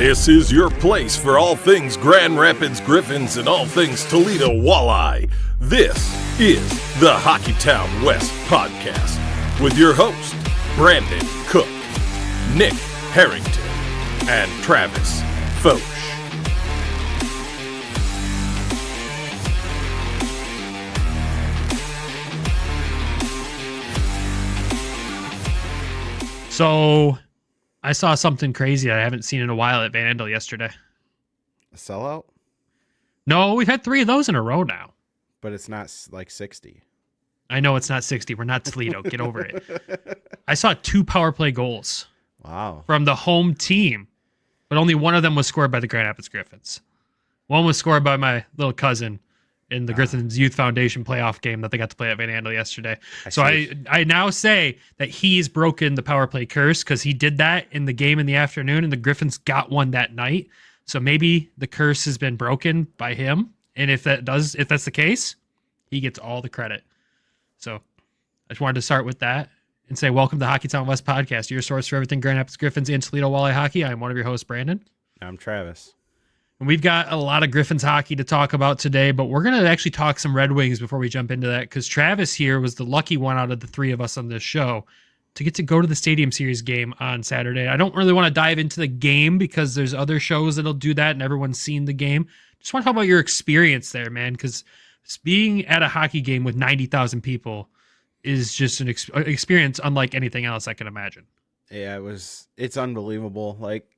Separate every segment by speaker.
Speaker 1: This is your place for all things Grand Rapids Griffins and all things Toledo Walleye. This is the Hockeytown West podcast with your host, Brandon Cook, Nick Harrington, and Travis Foch.
Speaker 2: So, I saw something crazy I haven't seen in a while at Van Andel yesterday.
Speaker 3: A sellout?
Speaker 2: No, we've had 3 of those in a row now.
Speaker 3: But it's not like 60.
Speaker 2: I know it's not 60. We're not Toledo. Get over it. I saw 2 power play goals.
Speaker 3: Wow.
Speaker 2: From the home team, but only one of them was scored by the Grand Rapids Griffins. One was scored by my little cousin in the Griffins Youth Foundation playoff game that they got to play at Van Andel yesterday. I now say that he's broken the power play curse because he did that in the game in the afternoon and the Griffins got one that night. So maybe the curse has been broken by him. And if that's the case, he gets all the credit. So I just wanted to start with that and say, welcome to Hockeytown West podcast, your source for everything Grand Rapids Griffins and Toledo Walleye hockey. I'm one of your hosts, Brandon.
Speaker 3: I'm Travis.
Speaker 2: And we've got a lot of Griffins hockey to talk about today, but we're going to actually talk some Red Wings before we jump into that, because Travis here was the lucky one out of the 3 of us on this show to get to go to the Stadium Series game on Saturday. I don't really want to dive into the game because there's other shows that'll do that and everyone's seen the game. Just want to talk about your experience there, man, because being at a hockey game with 90,000 people is just an experience unlike anything else I can imagine.
Speaker 3: Yeah, it's unbelievable. Like,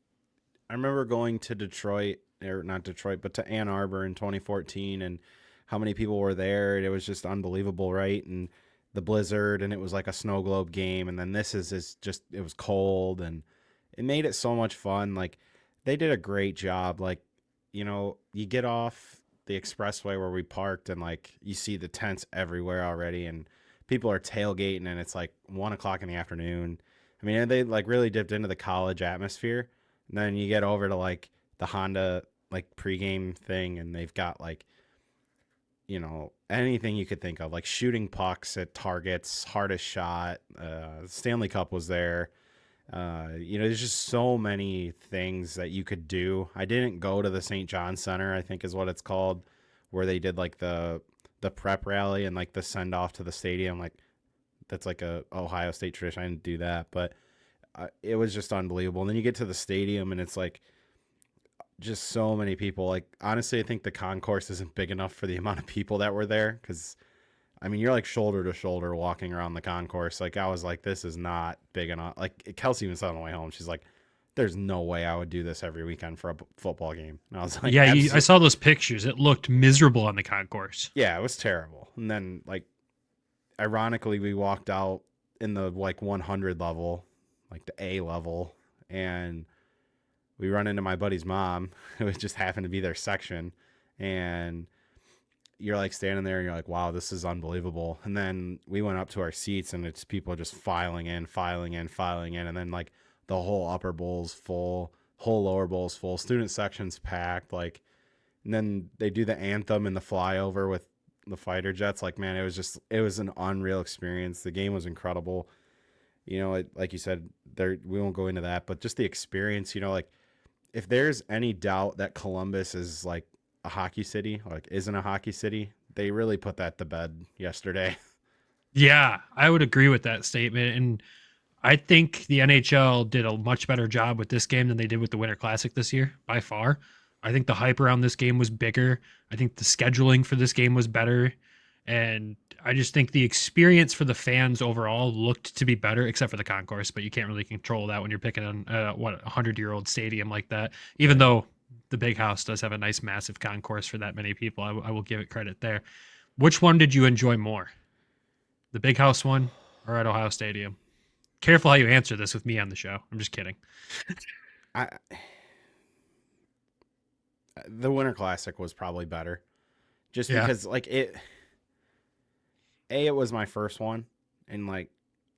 Speaker 3: I remember going to Detroit, or not Detroit, but to Ann Arbor in 2014, and how many people were there. It was just unbelievable, right? And the blizzard, and it was like a snow globe game, and then this is just, it was cold, and it made it so much fun. Like, they did a great job. Like, you know, you get off the expressway where we parked, and like, you see the tents everywhere already, and people are tailgating, and it's like 1 o'clock in the afternoon. I mean, they like really dipped into the college atmosphere. And then you get over to like the Honda like pregame thing, and they've got like, you know, anything you could think of, like shooting pucks at targets, hardest shot, Stanley Cup was there. You know, there's just so many things that you could do. I didn't go to the St. John Center, I think is what it's called, where they did like the prep rally and like the send off to the stadium. Like, that's like a Ohio State tradition. I didn't do that, but it was just unbelievable. And then you get to the stadium, and it's like just so many people. Like, honestly, I think the concourse isn't big enough for the amount of people that were there, because I mean, you're like shoulder to shoulder walking around the concourse. Like, I was like, this is not big enough. Like, Kelsey even said on the way home, she's like, there's no way I would do this every weekend for a football game. And I was like,
Speaker 2: yeah, I saw those pictures. It looked miserable on the concourse.
Speaker 3: Yeah, it was terrible. And then, like, ironically, we walked out in the like 100 level, like the A level, and we run into my buddy's mom, who just happened to be their section, and you're like standing there and you're like, wow, this is unbelievable. And then we went up to our seats, and it's people just filing in, and then like the whole upper bowl's full, whole lower bowl's full, student section's packed, like, and then they do the anthem and the flyover with the fighter jets. Like, man, it was an unreal experience. The game was incredible. You know, like you said, we won't go into that, but just the experience, you know, like, if there's any doubt that Columbus is like a hockey city, like isn't a hockey city, they really put that to bed yesterday.
Speaker 2: Yeah, I would agree with that statement. And I think the NHL did a much better job with this game than they did with the Winter Classic this year, by far. I think the hype around this game was bigger. I think the scheduling for this game was better. And I just think the experience for the fans overall looked to be better, except for the concourse. But you can't really control that when you're picking on a 100-year-old stadium like that. Even though the Big House does have a nice, massive concourse for that many people, I will give it credit there. Which one did you enjoy more? The Big House one or at Ohio Stadium? Careful how you answer this with me on the show. I'm just kidding.
Speaker 3: The Winter Classic was probably better, just because like it was my first one, and like,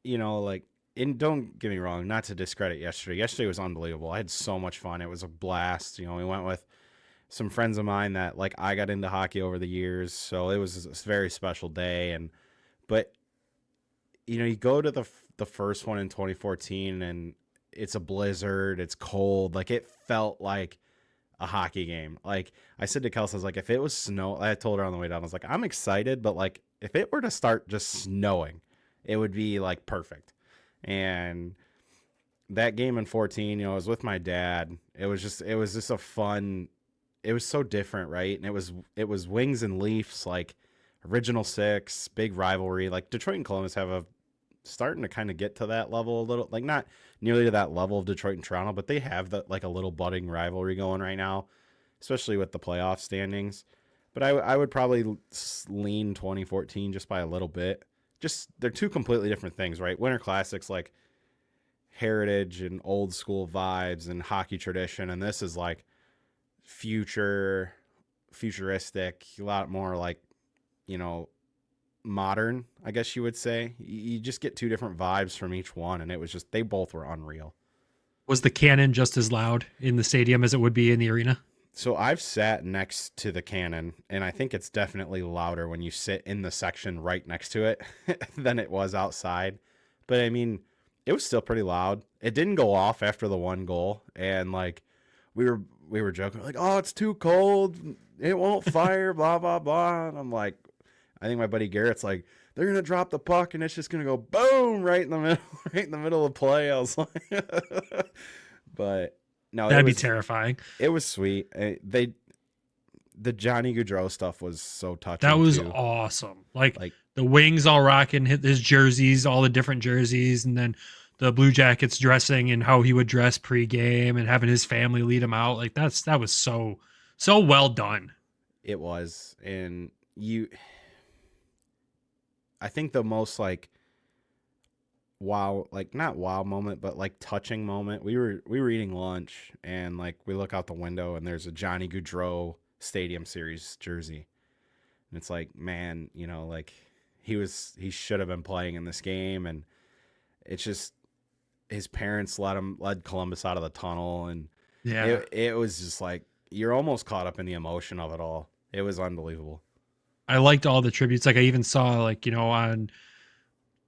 Speaker 3: you know, like, and don't get me wrong, not to discredit yesterday. Yesterday was unbelievable. I had so much fun. It was a blast. You know, we went with some friends of mine that like I got into hockey over the years, so it was a very special day. But you know, you go to the first one in 2014, and it's a blizzard, it's cold. Like it felt like a hockey game. Like I said to Kelsey, I was like, if it was snow, I told her on the way down, I was like, I'm excited, but like if it were to start just snowing, it would be like perfect. And that game in 14, I was with my dad. It was just a fun, it was so different, right? And it was Wings and Leafs, like original six, big rivalry. Like Detroit and Columbus have starting to kind of get to that level a little, like not nearly to that level of Detroit and Toronto, but they have like a little budding rivalry going right now, especially with the playoff standings. But I would probably lean 2014 just by a little bit. Just they're two completely different things, right? Winter Classics, like heritage and old school vibes and hockey tradition, and this is like futuristic, a lot more like, modern, I guess you would say. You just get two different vibes from each one, and it was just, they both were unreal.
Speaker 2: Was the cannon just as loud in the stadium as it would be in the arena?
Speaker 3: So I've sat next to the cannon, and I think it's definitely louder when you sit in the section right next to it than it was outside. But I mean, it was still pretty loud. It didn't go off after the one goal, and like we were joking like, "Oh, it's too cold. It won't fire." Blah blah blah. And I'm like, I think my buddy Garrett's like, they're gonna drop the puck and it's just gonna go boom right in the middle of play. I was like, but no,
Speaker 2: that'd be terrifying.
Speaker 3: It was sweet. The Johnny Gaudreau stuff was so touching.
Speaker 2: That was
Speaker 3: too.
Speaker 2: awesome. Like the Wings all rocking his jerseys, all the different jerseys, and then the Blue Jackets dressing and how he would dress pregame and having his family lead him out. Like that was so well done.
Speaker 3: It was, and I think the most like wow, like not wow moment, but like touching moment. We were eating lunch, and like we look out the window and there's a Johnny Gaudreau Stadium Series jersey, and it's like, man, like he should have been playing in this game, and it's just his parents led Columbus out of the tunnel, and it was just like you're almost caught up in the emotion of it all. It was unbelievable.
Speaker 2: I liked all the tributes. Like I even saw on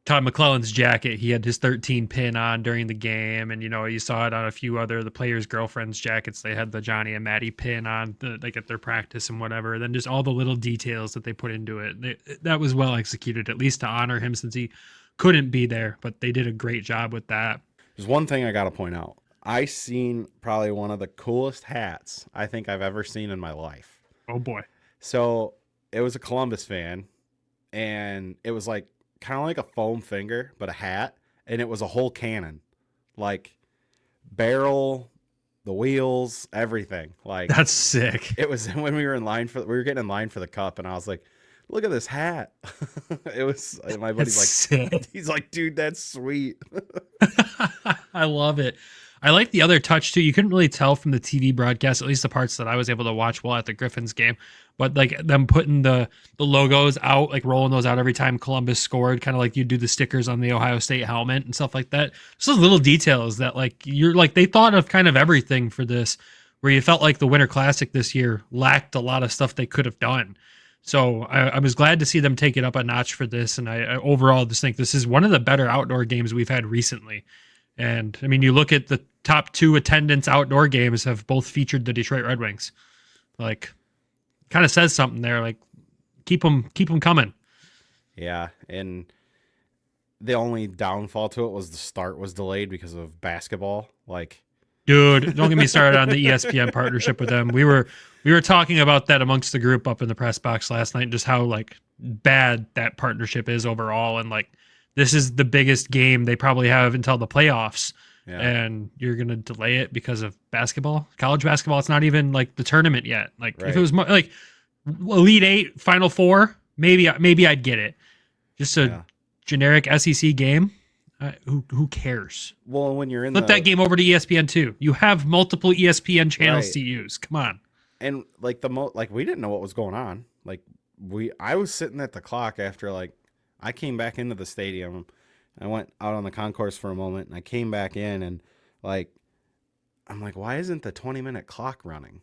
Speaker 2: Todd McClellan's jacket, he had his 13 pin on during the game, and you saw it on a few other the players' girlfriends' jackets. They had the Johnny and Maddie pin on like at their practice and whatever. And then just all the little details that they put into it. That was well executed, at least to honor him since he couldn't be there. But they did a great job with that.
Speaker 3: There's one thing I got to point out. I seen probably one of the coolest hats I think I've ever seen in my life.
Speaker 2: Oh boy!
Speaker 3: So it was a Columbus fan, and it was like kind of like a foam finger, but a hat, and it was a whole cannon, like barrel, the wheels, everything. Like
Speaker 2: that's sick.
Speaker 3: It was when we were getting in line for the cup, and I was like, look at this hat. It was, my buddy's like, sick. He's like, dude, that's sweet.
Speaker 2: I love it. I like the other touch too. You couldn't really tell from the TV broadcast, at least the parts that I was able to watch while at the Griffins game, but like them putting the logos out, like rolling those out every time Columbus scored, kind of like you do the stickers on the Ohio State helmet and stuff like that. Just those little details that like you're like, they thought of kind of everything for this, where you felt like the Winter Classic this year lacked a lot of stuff they could have done. So I was glad to see them take it up a notch for this. And I overall just think this is one of the better outdoor games we've had recently. And I mean, you look at the top two attendance outdoor games have both featured the Detroit Red Wings. Like, kind of says something there. Like, keep them coming.
Speaker 3: Yeah, and the only downfall to it was the start was delayed because of basketball. Like,
Speaker 2: dude, don't get me started on the ESPN partnership with them. We were talking about that amongst the group up in the press box last night, and just how like bad that partnership is overall, and like. This is the biggest game they probably have until the playoffs, and you're going to delay it because of basketball, college basketball. It's not even like the tournament yet. Like if it was like Elite Eight, Final Four, maybe I'd get it. Just a generic SEC game. Who cares?
Speaker 3: Well, when you're in
Speaker 2: flip that game over to ESPN too. You have multiple ESPN channels to use. Come on.
Speaker 3: And like we didn't know what was going on. Like I was sitting at the clock after like. I came back into the stadium. I went out on the concourse for a moment, and I came back in, and like, I'm like, why isn't the 20-minute clock running?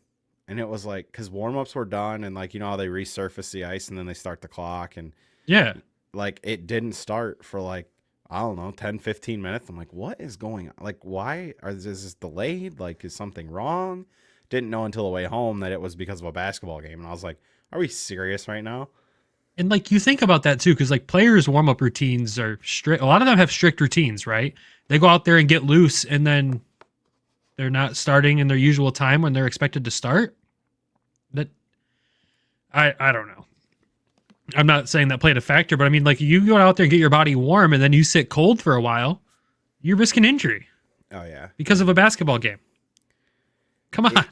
Speaker 3: And it was like, because warm-ups were done, and like, how they resurface the ice, and then they start the clock, and like, it didn't start for like I don't know, 10, 15 minutes. I'm like, what is going on? Like, why is this delayed? Like, is something wrong? Didn't know until the way home that it was because of a basketball game. And I was like, are we serious right now?
Speaker 2: And like you think about that too, because like players' warm up routines are strict. A lot of them have strict routines, right? They go out there and get loose, and then they're not starting in their usual time when they're expected to start. That I don't know. I'm not saying that played a factor, but I mean, like you go out there and get your body warm, and then you sit cold for a while, you're risking injury.
Speaker 3: Oh yeah,
Speaker 2: because of a basketball game. Come on.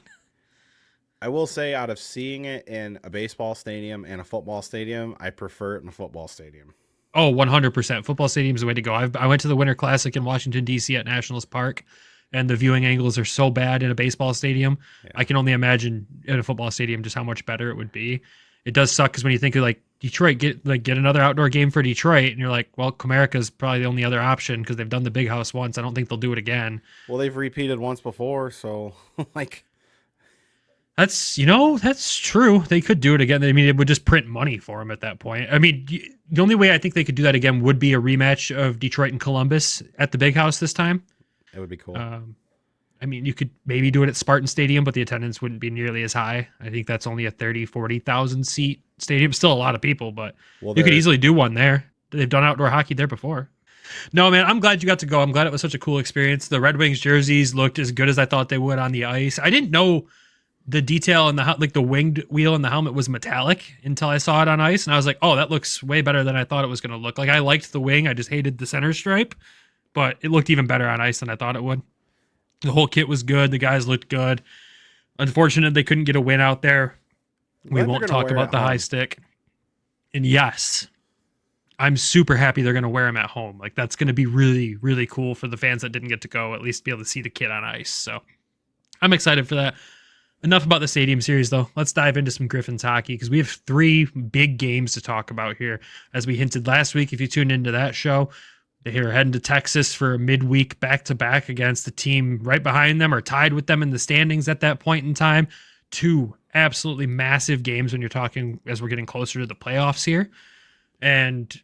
Speaker 3: I will say, out of seeing it in a baseball stadium and a football stadium, I prefer it in a football stadium.
Speaker 2: Oh, 100%. Football stadium is the way to go. I went to the Winter Classic in Washington, D.C. at Nationals Park, and the viewing angles are so bad in a baseball stadium. Yeah. I can only imagine in a football stadium just how much better it would be. It does suck because when you think of like Detroit, get another outdoor game for Detroit, and you're like, well, Comerica's probably the only other option because they've done the big house once. I don't think they'll do it again.
Speaker 3: Well, they've repeated once before, so like...
Speaker 2: That's true. They could do it again. I mean, it would just print money for them at that point. I mean, the only way I think they could do that again would be a rematch of Detroit and Columbus at the big house this time.
Speaker 3: It would be cool.
Speaker 2: I mean, you could maybe do it at Spartan Stadium, but the attendance wouldn't be nearly as high. I think that's only a 40,000 seat stadium. Still a lot of people, but you could easily do one there. They've done outdoor hockey there before. No, man, I'm glad you got to go. I'm glad it was such a cool experience. The Red Wings jerseys looked as good as I thought they would on the ice. I didn't know the detail in the winged wheel and the helmet was metallic until I saw it on ice. And I was like, oh, that looks way better than I thought it was going to look. Like, I liked the wing. I just hated the center stripe, but it looked even better on ice than I thought it would. The whole kit was good. The guys looked good. Unfortunate they couldn't get a win out there. We won't talk about the high stick. And yes, I'm super happy they're going to wear them at home. Like, that's going to be really, really cool for the fans that didn't get to go, at least be able to see the kit on ice. So I'm excited for that. Enough about the Stadium Series, though. Let's dive into some Griffins hockey because we have 3 big games to talk about here. As we hinted last week, if you tuned into that show, they're heading to Texas for a midweek back-to-back against the team right behind them or tied with them in the standings at that point in time. 2 absolutely massive games when you're talking as we're getting closer to the playoffs here. And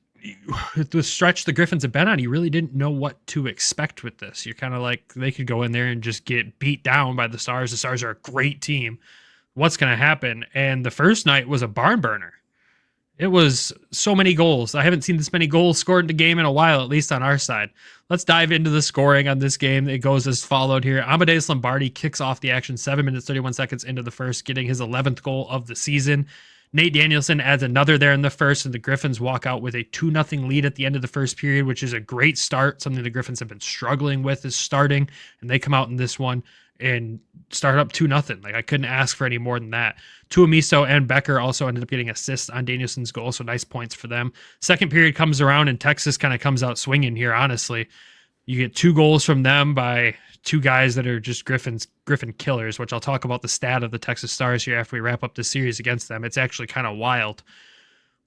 Speaker 2: the stretch the Griffins have been on, you really didn't know what to expect with this. You're kind of like, they could go in there and just get beat down by the Stars. The Stars are a great team. What's going to happen? And the first night was a barn burner. It was so many goals. I haven't seen this many goals scored in the game in a while, at least on our side. Let's dive into the scoring on this game. It goes as followed here. Amadeus Lombardi kicks off the action 7 minutes, 31 seconds into the first, getting his 11th goal of the season. Nate Danielson adds another there in the first, and the Griffins walk out with a 2-0 lead at the end of the first period, which is a great start. Something the Griffins have been struggling with is starting, and they come out in this one and start up 2-0. Like, I couldn't ask for any more than that. Tuomisto and Becker also ended up getting assists on Danielson's goal, so nice points for them. Second period comes around, and Texas kind of comes out swinging here, honestly. You get 2 goals from them by 2 guys that are just Griffin killers, which I'll talk about the stat of the Texas Stars here after we wrap up the series against them. It's actually kind of wild.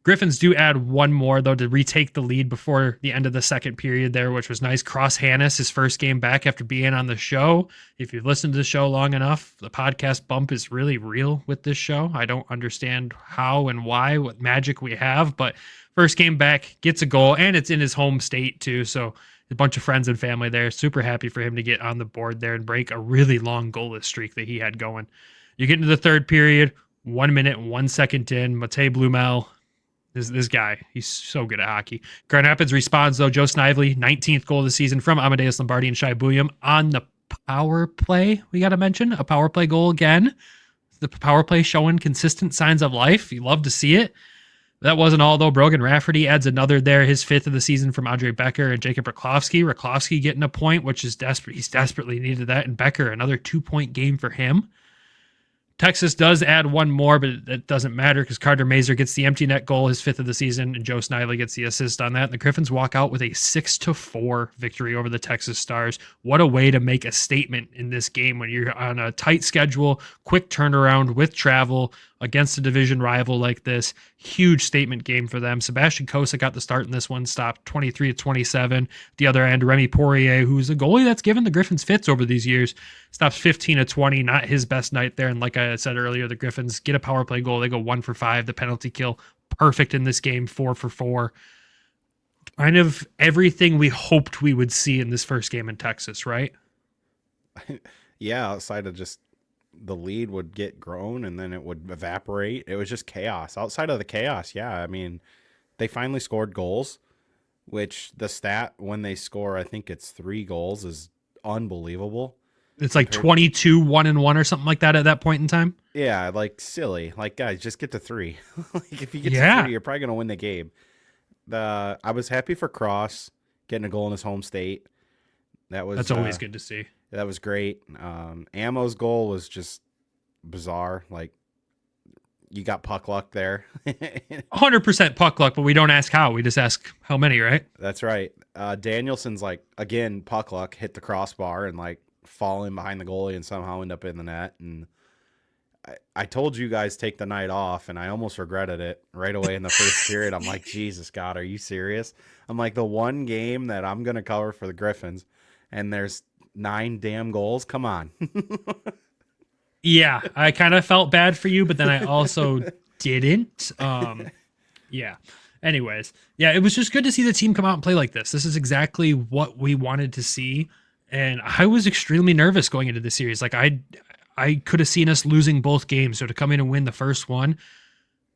Speaker 2: Griffins do add 1 more, though, to retake the lead before the end of the second period there, which was nice. Cross Hanas, his first game back after being on the show. If you've listened to the show long enough, the podcast bump is really real with this show. I don't understand how and why, what magic we have, but first game back, gets a goal, and it's in his home state, too, so a bunch of friends and family there. Super happy for him to get on the board there and break a really long goalless streak that he had going. You get into the third period, 1 minute, 1 second in. Matej Blumel, this guy, he's so good at hockey. Grand Rapids responds, though. Joe Snively, 19th goal of the season from Amadeus Lombardi and Shai Bulliam on the power play. We got to mention a power play goal again. The power play showing consistent signs of life. You love to see it. That wasn't all, though. Brogan Rafferty adds another there, his 5th of the season from Andre Becker and Jacob Raklovsky. Raklovsky getting a point, which is desperate. He's desperately needed that. And Becker, another 2-point game for him. Texas does add 1 more, but it doesn't matter because Carter Mazur gets the empty net goal, his 5th of the season, and Joe Snively gets the assist on that. And the Griffins walk out with a 6-4 victory over the Texas Stars. What a way to make a statement in this game when you're on a tight schedule, quick turnaround with travel against a division rival like this. Huge statement game for them. Sebastian Kosa got the start in this one, stopped 23-27. The other end, Remy Poirier, who's a goalie that's given the Griffins fits over these years, stops 15-20. Not his best night there. And like I said earlier, the Griffins get a power play goal. They go 1 for 5. The penalty kill, perfect in this game, 4 for 4. kind of everything we hoped we would see in this first game in Texas, right?
Speaker 3: Yeah, outside of just the lead would get grown and then it would evaporate. It was just chaos. Outside of the chaos, yeah, I mean, they finally scored goals, which the stat when they score, I think it's 3 goals, is unbelievable.
Speaker 2: It's like 22, 1-1 or something like that at that point in time.
Speaker 3: Yeah, like silly. Like, guys, just get to 3. Like, if you get
Speaker 2: Yeah.
Speaker 3: to 3, you're probably gonna win the game. I was happy for Cross getting a goal in his home state. That's
Speaker 2: always good to see.
Speaker 3: That was great. Ammo's goal was just bizarre. Like, you got puck luck there.
Speaker 2: 100% puck luck, but we don't ask how. We just ask how many, right?
Speaker 3: That's right. Danielson's like, again, puck luck, hit the crossbar and like fall in behind the goalie and somehow end up in the net. And I told you guys take the night off, and I almost regretted it right away in the first period. I'm like, Jesus God, are you serious? I'm like, the one game that I'm going to cover for the Griffins, and there's 9 damn goals. Come on.
Speaker 2: Yeah, I kind of felt bad for you, but then I also didn't. Yeah. Anyways, yeah, it was just good to see the team come out and play like this. This is exactly what we wanted to see, and I was extremely nervous going into the series. Like I could have seen us losing both games, so to come in and win the first one,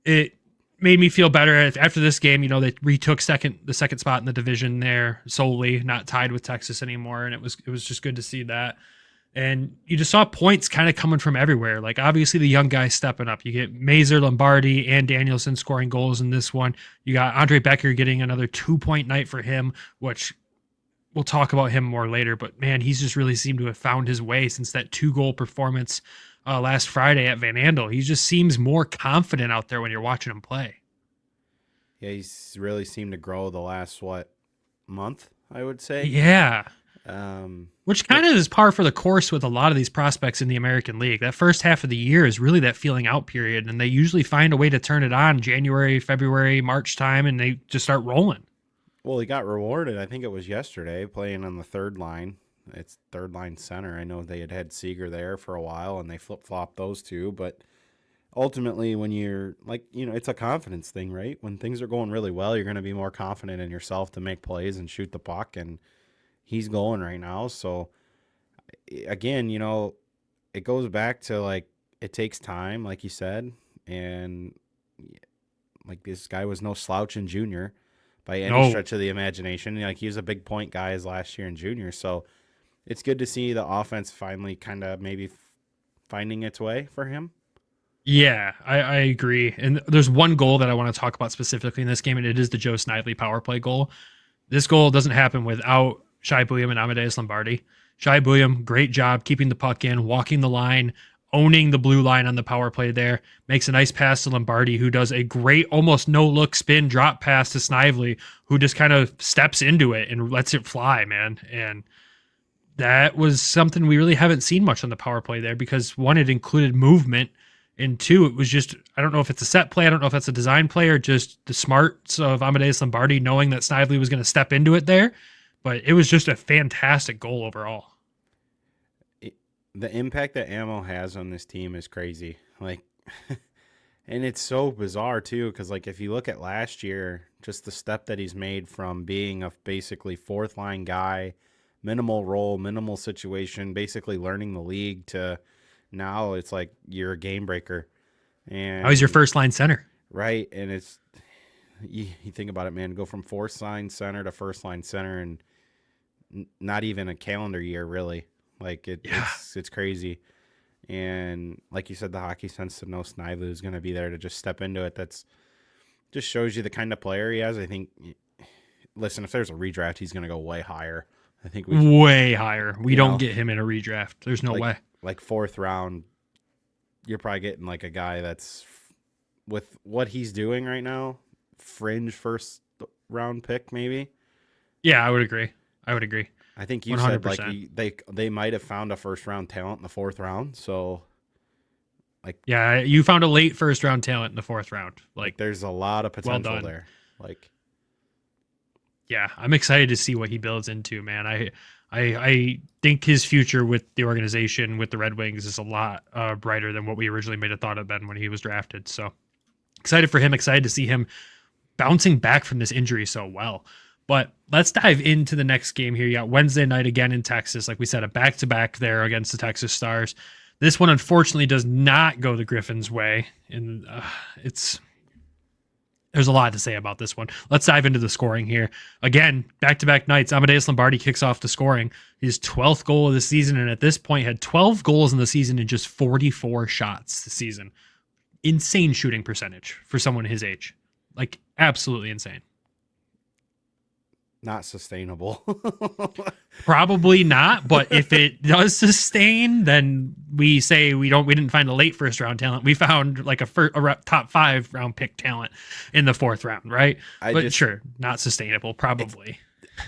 Speaker 2: it made me feel better. After this game, you know, they retook the second spot in the division there solely, not tied with Texas anymore, and it was just good to see that. And you just saw points kind of coming from everywhere. Like, obviously, the young guys stepping up. You get Mazur, Lombardi, and Danielson scoring goals in this one. You got Andre Becker getting another 2-point night for him, which we'll talk about him more later. But, man, he's just really seemed to have found his way since that 2-goal performance last Friday at Van Andel. He just seems more confident out there when you're watching him play.
Speaker 3: Yeah, he's really seemed to grow the last, month, I would say.
Speaker 2: Yeah. Which kind of is par for the course with a lot of these prospects in the American League. That first half of the year is really that feeling out period, and they usually find a way to turn it on January, February, March time, and they just start rolling.
Speaker 3: Well, he got rewarded, I think it was yesterday, playing on the third line. It's third line center. I know they had Seeger there for a while, and they flip-flopped those two, but ultimately when you're, like, you know, it's a confidence thing, right? When things are going really well, you're going to be more confident in yourself to make plays and shoot the puck, and he's going right now. So again, you know, it goes back to, like, it takes time, like you said, and like, this guy was no slouch in junior by any stretch of the imagination. Like, he was a big point guy as last year in junior. So it's good to see the offense finally kind of maybe finding its way for him.
Speaker 2: Yeah, I agree. And there's one goal that I want to talk about specifically in this game, and it is the Joe Snively power play goal. This goal doesn't happen without Shai Buium and Amadeus Lombardi. Shai Buium, great job keeping the puck in, walking the line, owning the blue line on the power play there. Makes a nice pass to Lombardi, who does a great, almost no-look spin drop pass to Snively, who just kind of steps into it and lets it fly, man. And that was something we really haven't seen much on the power play there because, one, it included movement, and two, it was just, I don't know if it's a set play, I don't know if that's a design play or just the smarts of Amadeus Lombardi knowing that Snively was going to step into it there. But it was just a fantastic goal overall.
Speaker 3: The impact that Ammo has on this team is crazy. Like, and it's so bizarre too, because, like, if you look at last year, just the step that he's made from being a basically fourth line guy, minimal role, minimal situation, basically learning the league, to now it's like you're a game breaker. And
Speaker 2: now he's your first line center.
Speaker 3: Right. And it's, you think about it, man, go from fourth line center to first line center and not even a calendar year, really. Like, it's crazy. And like you said, the hockey sense to know Snively is going to be there to just step into it. That's just shows you the kind of player he has. I think, listen, if there's a redraft, he's going to go way higher. I think
Speaker 2: way higher. We don't get him in a redraft. There's no way.
Speaker 3: Like, fourth round, you're probably getting like a guy that's, with what he's doing right now, fringe first round pick maybe.
Speaker 2: Yeah, I would agree.
Speaker 3: I think you 100%. Said like they might have found a first round talent in the fourth round. So, like,
Speaker 2: yeah, you found a late first round talent in the fourth round. Like,
Speaker 3: there's a lot of potential there. Like,
Speaker 2: yeah, I'm excited to see what he builds into, man. I think his future with the organization, with the Red Wings, is a lot brighter than what we originally made it thought it been when he was drafted. So excited for him. Excited to see him bouncing back from this injury so well. But let's dive into the next game here. You got Wednesday night again in Texas. Like we said, a back-to-back there against the Texas Stars. This one, unfortunately, does not go the Griffins' way. And there's a lot to say about this one. Let's dive into the scoring here. Again, back-to-back nights, Amadeus Lombardi kicks off the scoring. His 12th goal of the season, and at this point had 12 goals in the season in just 44 shots this season. Insane shooting percentage for someone his age. Like, absolutely insane.
Speaker 3: Not sustainable.
Speaker 2: Probably not, but if it does sustain, then we say we didn't find a late first round talent. We found like a top 5 round pick talent in the 4th round, right? Sure, not sustainable, probably.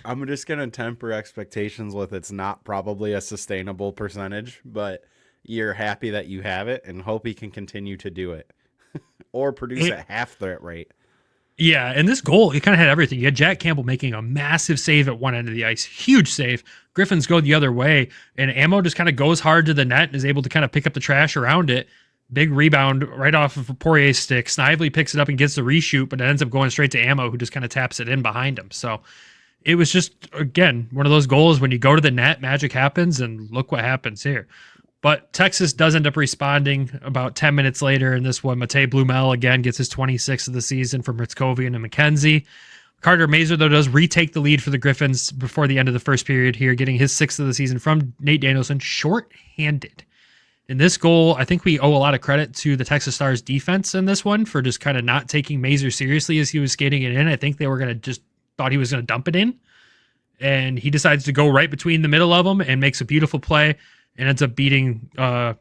Speaker 3: I'm just gonna temper expectations with it's not probably a sustainable percentage, but you're happy that you have it and hope he can continue to do it or produce at half that rate.
Speaker 2: Yeah, and this goal, it kind of had everything. You had Jack Campbell making a massive save at one end of the ice. Huge save. Griffins go the other way, and Ammo just kind of goes hard to the net and is able to kind of pick up the trash around it. Big rebound right off of Poirier's stick. Snively picks it up and gets the reshoot, but it ends up going straight to Ammo, who just kind of taps it in behind him. So it was just, again, one of those goals when you go to the net, magic happens, and look what happens here. But Texas does end up responding about 10 minutes later in this one. Matej Blumel again gets his 26th of the season from Ritzkovian and McKenzie. Carter Mazur, though, does retake the lead for the Griffins before the end of the first period here, getting his 6th of the season from Nate Danielson, short-handed. In this goal, I think we owe a lot of credit to the Texas Stars defense in this one for just kind of not taking Mazur seriously as he was skating it in. I think they were going to just thought he was going to dump it in. And he decides to go right between the middle of them and makes a beautiful play. And ends up beating Hellberg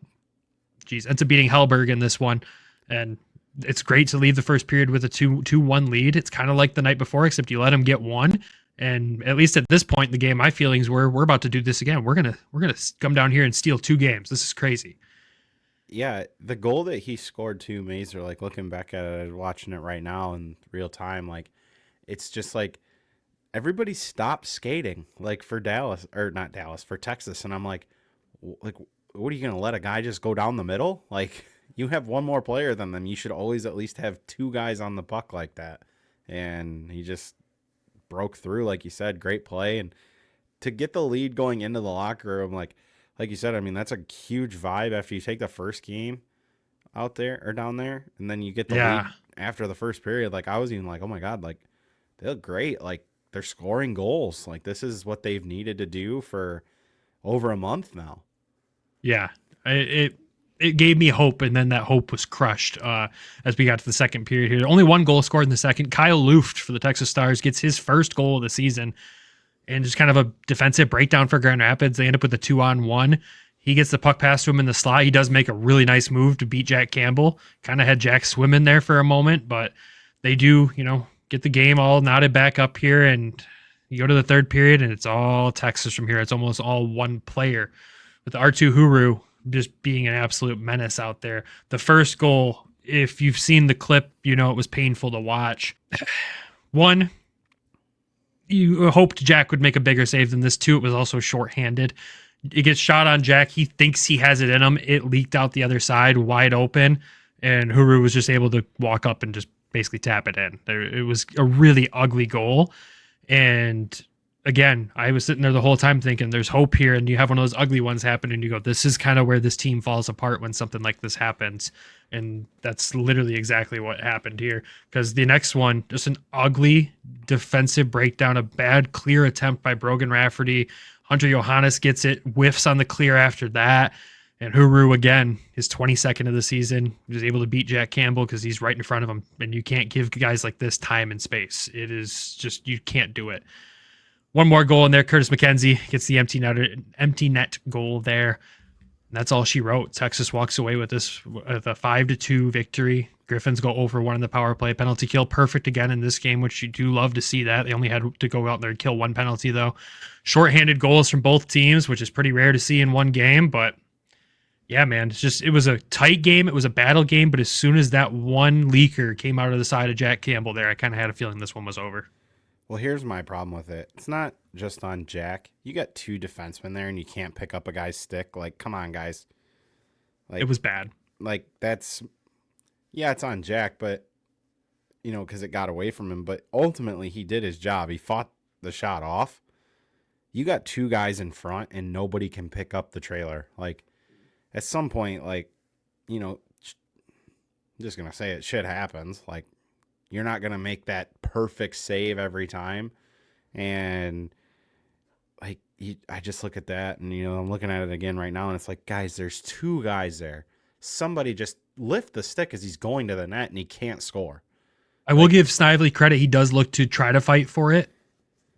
Speaker 2: in this one. And it's great to leave the first period with a 2-1 lead. It's kind of like the night before, except you let them get one. And at least at this point in the game, my feelings were we're about to do this again. We're gonna come down here and steal 2 games. This is crazy.
Speaker 3: Yeah, the goal that he scored to Mazur, like looking back at it, watching it right now in real time, like it's just like everybody stopped skating, like for Texas. And I'm like, what are you going to let a guy just go down the middle? Like, you have one more player than them. You should always at least have 2 guys on the puck like that. And he just broke through, like you said, great play. And to get the lead going into the locker room, like you said, I mean, that's a huge vibe after you take the first game out there or down there. And then you get the lead after the first period. Like, I was even like, oh my God, like they look great. Like, they're scoring goals. Like, this is what they've needed to do for over a month now.
Speaker 2: Yeah, it gave me hope, and then that hope was crushed as we got to the second period here. Only 1 goal scored in the second. Kyle Luft for the Texas Stars gets his first goal of the season, and just kind of a defensive breakdown for Grand Rapids. They end up with a 2-on-1. He gets the puck pass to him in the slot. He does make a really nice move to beat Jack Campbell. Kind of had Jack swimming there for a moment, but they do, get the game all knotted back up here, and you go to the third period, and it's all Texas from here. It's almost all one player, with R2 Huru just being an absolute menace out there. The first goal, if you've seen the clip, it was painful to watch. 1, you hoped Jack would make a bigger save than this. 2, it was also shorthanded. It gets shot on Jack. He thinks he has it in him. It leaked out the other side wide open, and Huru was just able to walk up and just basically tap it in. It was a really ugly goal. And again, I was sitting there the whole time thinking there's hope here, and you have one of those ugly ones happen and you go, this is kind of where this team falls apart when something like this happens. And that's literally exactly what happened here, because the next one, just an ugly defensive breakdown, a bad clear attempt by Brogan Rafferty. Hunter Johannes gets it, whiffs on the clear after that. And Huru, again, his 22nd of the season, was able to beat Jack Campbell because he's right in front of him. And you can't give guys like this time and space. It is just, you can't do it. 1 more goal in there. Curtis McKenzie gets the empty net goal there. And that's all she wrote. Texas walks away with this with a 5-2 victory. Griffins go over 1 in the power play. Penalty kill perfect again in this game, which you do love to see that. They only had to go out there and kill 1 penalty, though. Shorthanded goals from both teams, which is pretty rare to see in one game. But yeah, man, it was a tight game. It was a battle game. But as soon as that one leaker came out of the side of Jack Campbell there, I kind of had a feeling this one was over.
Speaker 3: Well, here's my problem with it. It's not just on Jack. You got 2 defensemen there, and you can't pick up a guy's stick. Like, come on, guys. Like,
Speaker 2: it was bad.
Speaker 3: Like, it's on Jack, but, because it got away from him. But ultimately, he did his job. He fought the shot off, you got two guys in front and nobody can pick up the trailer. Like, at some point, like, you know, I'm just going to say it, shit happens. Like, you're not going to make that perfect save every time. And, like, I just look at that and, you know, I'm looking at it again right now and it's like, guys, there's two guys there. Somebody just lift the stick as he's going to the net and he can't score.
Speaker 2: I will give Snively credit. He does look to try to fight for it,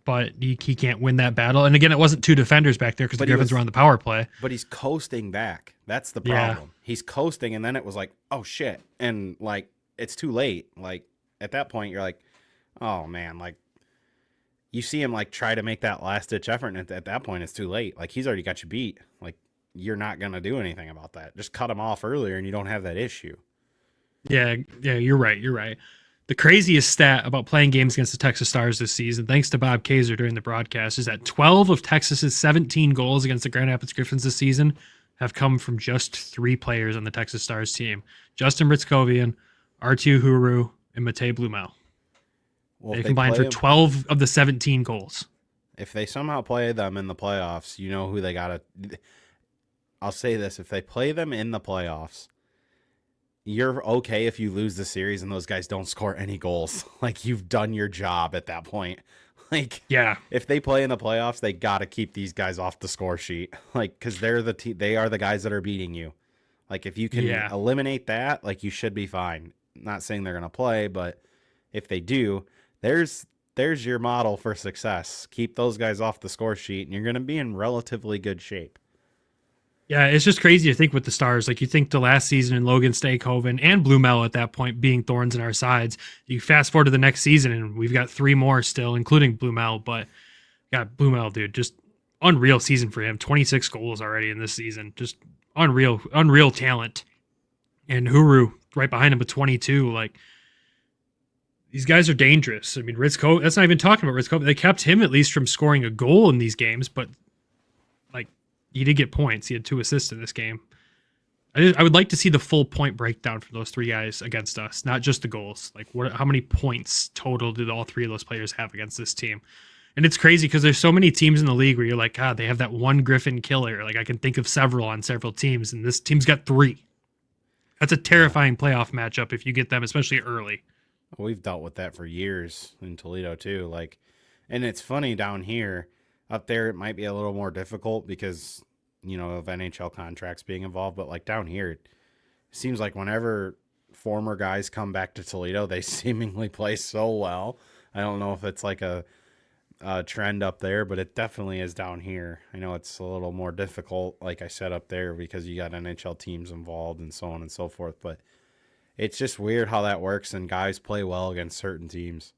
Speaker 2: but he can't win that battle. And again, it wasn't two defenders back there because the Griffins were on the power play.
Speaker 3: But he's coasting back. That's the problem. Yeah. He's coasting, and then it was like, oh, shit. And, like, it's too late. Like, at that point, you're like, oh, man. Like, you see him, like, try to make that last-ditch effort, and at that point, it's too late. Like, he's already got you beat. Like, you're not going to do anything about that. Just cut him off earlier, and you don't have that issue.
Speaker 2: Yeah, you're right. The craziest stat about playing games against the Texas Stars this season, thanks to Bob Kaiser during the broadcast, is that 12 of Texas's 17 goals against the Grand Rapids Griffins this season have come from just 3 players on the Texas Stars team. Justin Ritzkovian, Artu Huru, and Matej Blumel. Well, they combined for 12 of the 17 goals.
Speaker 3: If they somehow play them in the playoffs, you know who they got to... I'll say this. If they play them in the playoffs, you're okay if you lose the series and those guys don't score any goals. Like, you've done your job at that point. Like,
Speaker 2: yeah,
Speaker 3: if they play in the playoffs, they got to keep these guys off the score sheet. Like, because they're they are the guys that are beating you. Like, if you can eliminate that, like, you should be fine. Not saying they're going to play, but if they do, there's your model for success. Keep those guys off the score sheet, and you're going to be in relatively good shape.
Speaker 2: Yeah, it's just crazy to think with the Stars. Like, you think the last season and Logan Stakehoven and Blumel at that point being thorns in our sides. You fast forward to the next season, and we've got 3 more still, including Blumel. But, yeah, Blumel, dude, just unreal season for him. 26 goals already in this season. Just unreal talent. And Huru right behind him with 22. Like, these guys are dangerous. I mean, Ritzko, that's not even talking about Ritzko. They kept him at least from scoring a goal in these games, but he did get points. He had 2 assists in this game. I would like to see the full point breakdown for those 3 guys against us, not just the goals. Like, how many points total did all 3 of those players have against this team? And it's crazy because there's so many teams in the league where you're like, God, they have that one Griffin killer. Like, I can think of several on several teams, and this team's got 3. That's a terrifying playoff matchup if you get them, especially early.
Speaker 3: We've dealt with that for years in Toledo too. Like, and it's funny down here. Up there, it might be a little more difficult because, you know, of NHL contracts being involved. But, like, down here, it seems like whenever former guys come back to Toledo, they seemingly play so well. I don't know if it's like a trend up there, but it definitely is down here. I know it's a little more difficult, like I said, up there because you got NHL teams involved and so on and so forth. But it's just weird how that works, and guys play well against certain teams.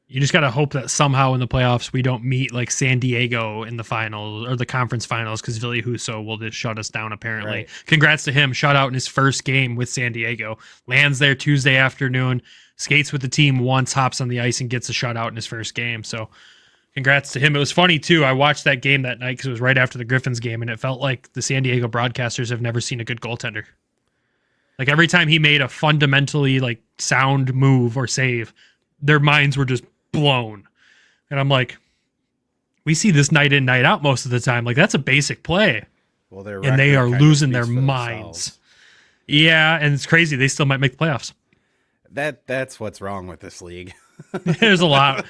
Speaker 2: You just got to hope that somehow in the playoffs we don't meet like San Diego in the finals or the conference finals because Ville Husso will just shut us down apparently. Right. Congrats to him. Shutout in his first game with San Diego. Lands there Tuesday afternoon, skates with the team once, hops on the ice and gets a shutout in his first game. So congrats to him. It was funny too. I watched that game that night because it was right after the Griffins game and it felt like the San Diego broadcasters have never seen a good goaltender. Like every time he made a fundamentally like sound move or save, their minds were just blown. And I'm like, we see this night in, night out most of the time. Like that's a basic play.
Speaker 3: Well,
Speaker 2: and they are losing their minds. Yeah, and it's crazy. They still might make the playoffs.
Speaker 3: That's what's wrong with this league.
Speaker 2: There's a lot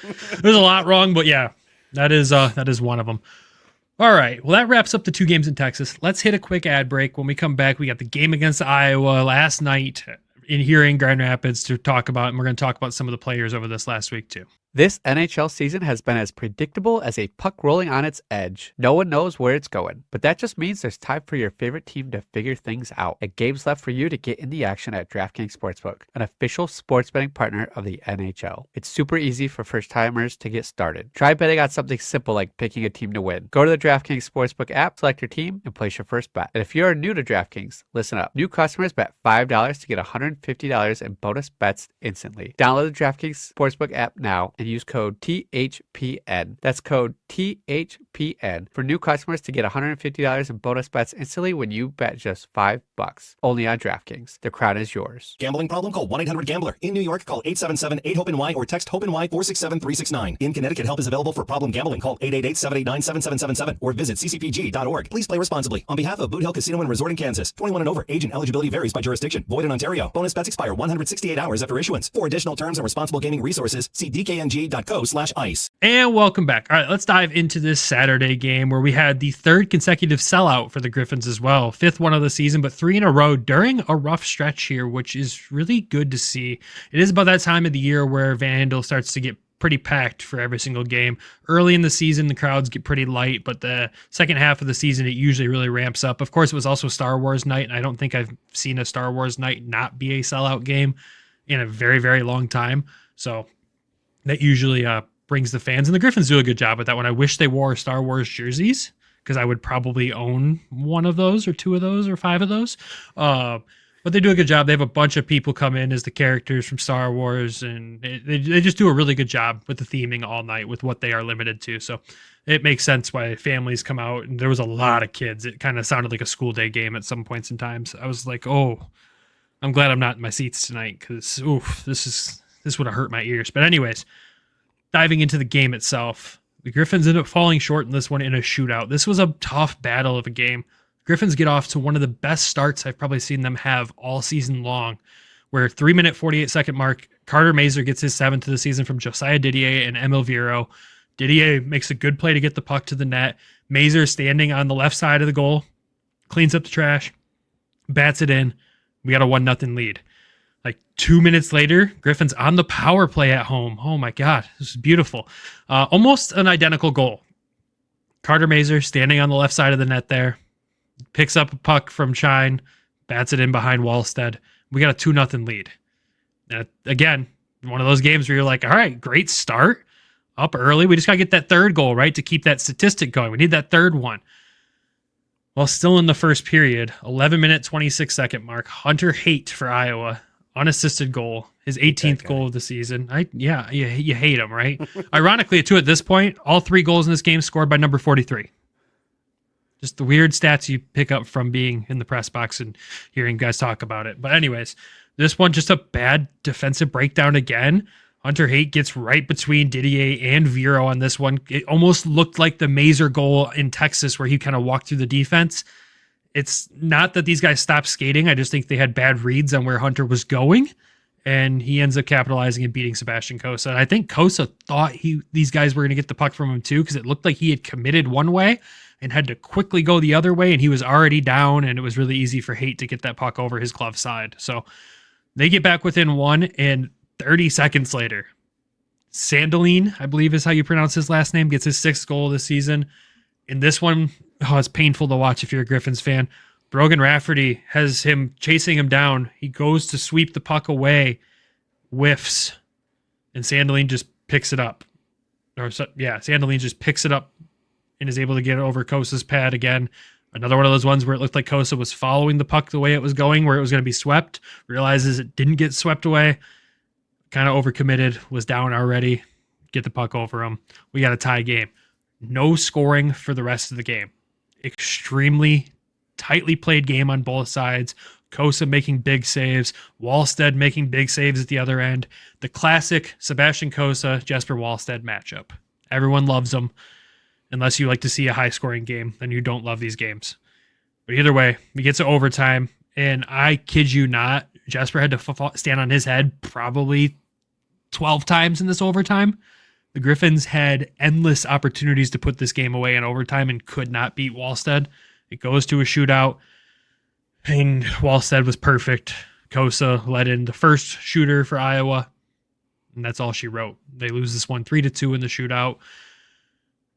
Speaker 2: wrong, but yeah, that is one of them. All right. Well, that wraps up the 2 games in Texas. Let's hit a quick ad break. When we come back, we got the game against Iowa last night in Grand Rapids to talk about, and we're going to talk about some of the players over this last week too.
Speaker 4: This NHL season has been as predictable as a puck rolling on its edge. No one knows where it's going, but that just means there's time for your favorite team to figure things out. A game's left for you to get in the action at DraftKings Sportsbook, an official sports betting partner of the NHL. It's super easy for first-timers to get started. Try betting on something simple like picking a team to win. Go to the DraftKings Sportsbook app, select your team, and place your first bet. And if you're new to DraftKings, listen up. New customers bet $5 to get $150 in bonus bets instantly. Download the DraftKings Sportsbook app now and use code THPN. That's code THPN THPN for new customers to get $150 in bonus bets instantly when you bet just $5. Only on DraftKings. The crown is yours.
Speaker 5: Gambling problem? Call 1-800-GAMBLER. In New York, call 877-8-HOPE-NY or text HOPE-NY 467-369. In Connecticut, help is available for problem gambling. Call 888-789-7777 or visit ccpg.org. Please play responsibly. On behalf of Boot Hill Casino and Resort in Kansas, 21 and over, age and eligibility varies by jurisdiction. Void in Ontario. Bonus bets expire 168 hours after issuance. For additional terms and responsible gaming resources, see dkng.co/ice.
Speaker 2: And welcome back. All right, let's dive into this Saturday game where we had the third consecutive sellout for the Griffins as well. Fifth one of the season, but 3 in a row during a rough stretch here, which is really good to see. It is about that time of the year where Van Andel starts to get pretty packed for every single game. Early in the season, the crowds get pretty light, but the second half of the season, it usually really ramps up. Of course, it was also Star Wars night, and I don't think I've seen a Star Wars night not be a sellout game in a very, very long time. So that usually brings the fans, and the Griffins do a good job with that one. I wish they wore Star Wars jerseys because I would probably own one of those or 2 of those or 5 of those. But they do a good job. They have a bunch of people come in as the characters from Star Wars, and they just do a really good job with the theming all night with what they are limited to. So it makes sense why families come out, and there was a lot of kids. It kind of sounded like a school day game at some points in times. I was like, oh, I'm glad I'm not in my seats tonight because, this would have hurt my ears. But anyways, diving into the game itself, the Griffins ended up falling short in this one in a shootout. This was a tough battle of a game. Griffins get off to one of the best starts I've probably seen them have all season long, where 3-minute, 48-second mark, Carter Mazur gets his 7th of the season from Josiah Didier and Emil Viro. Didier makes a good play to get the puck to the net. Mazur standing on the left side of the goal, cleans up the trash, bats it in. We got a 1-0 lead. Like 2 minutes later, Griffins on the power play at home. Oh my God, this is beautiful. Almost an identical goal. Carter Mazur standing on the left side of the net there, picks up a puck from Shine, bats it in behind Wallstead. We got a 2-0 lead. And again, one of those games where you're like, all right, great start. Up early. We just got to get that third goal, right, to keep that statistic going. We need that third one. Well, still in the first period, 11-minute, 26-second mark, Hunter Haight for Iowa, unassisted goal, his 18th goal of the season. You hate him, right? Ironically, too, at this point, all 3 goals in this game scored by number 43. Just the weird stats you pick up from being in the press box and hearing guys talk about it. But anyways, this one, just a bad defensive breakdown again. Hunter Haight gets right between Didier and Viro on this one. It almost looked like the Mazur goal in Texas where he kind of walked through the defense. It's not that these guys stopped skating. I just think they had bad reads on where Hunter was going, and he ends up capitalizing and beating Sebastian Kosa. And I think Kosa thought these guys were going to get the puck from him too, because it looked like he had committed one way and had to quickly go the other way, and he was already down, and it was really easy for Haight to get that puck over his glove side. So they get back within 1, and 30 seconds later, Sandeline, I believe is how you pronounce his last name, gets his 6th goal of the season. In this one, it's painful to watch if you're a Griffins fan. Brogan Rafferty has him chasing him down. He goes to sweep the puck away, whiffs, and Sandeline just picks it up. Sandeline just picks it up and is able to get it over Kosa's pad again. Another one of those ones where it looked like Kosa was following the puck the way it was going, where it was going to be swept, realizes it didn't get swept away, kind of overcommitted, was down already, get the puck over him. We got a tie game. No scoring for the rest of the game. Extremely tightly played game on both sides. Kosa making big saves, Wallstead making big saves at the other end. The classic Sebastian Kosa, Jesper Wallstead matchup. Everyone loves them. Unless you like to see a high-scoring game, then you don't love these games. But either way, we get to overtime, and I kid you not, Jesper had to stand on his head probably 12 times in this overtime. The Griffins had endless opportunities to put this game away in overtime and could not beat Wallstead. It goes to a shootout, and Wallstead was perfect. Kosa let in the first shooter for Iowa, and that's all she wrote. They lose this one 3-2 in the shootout.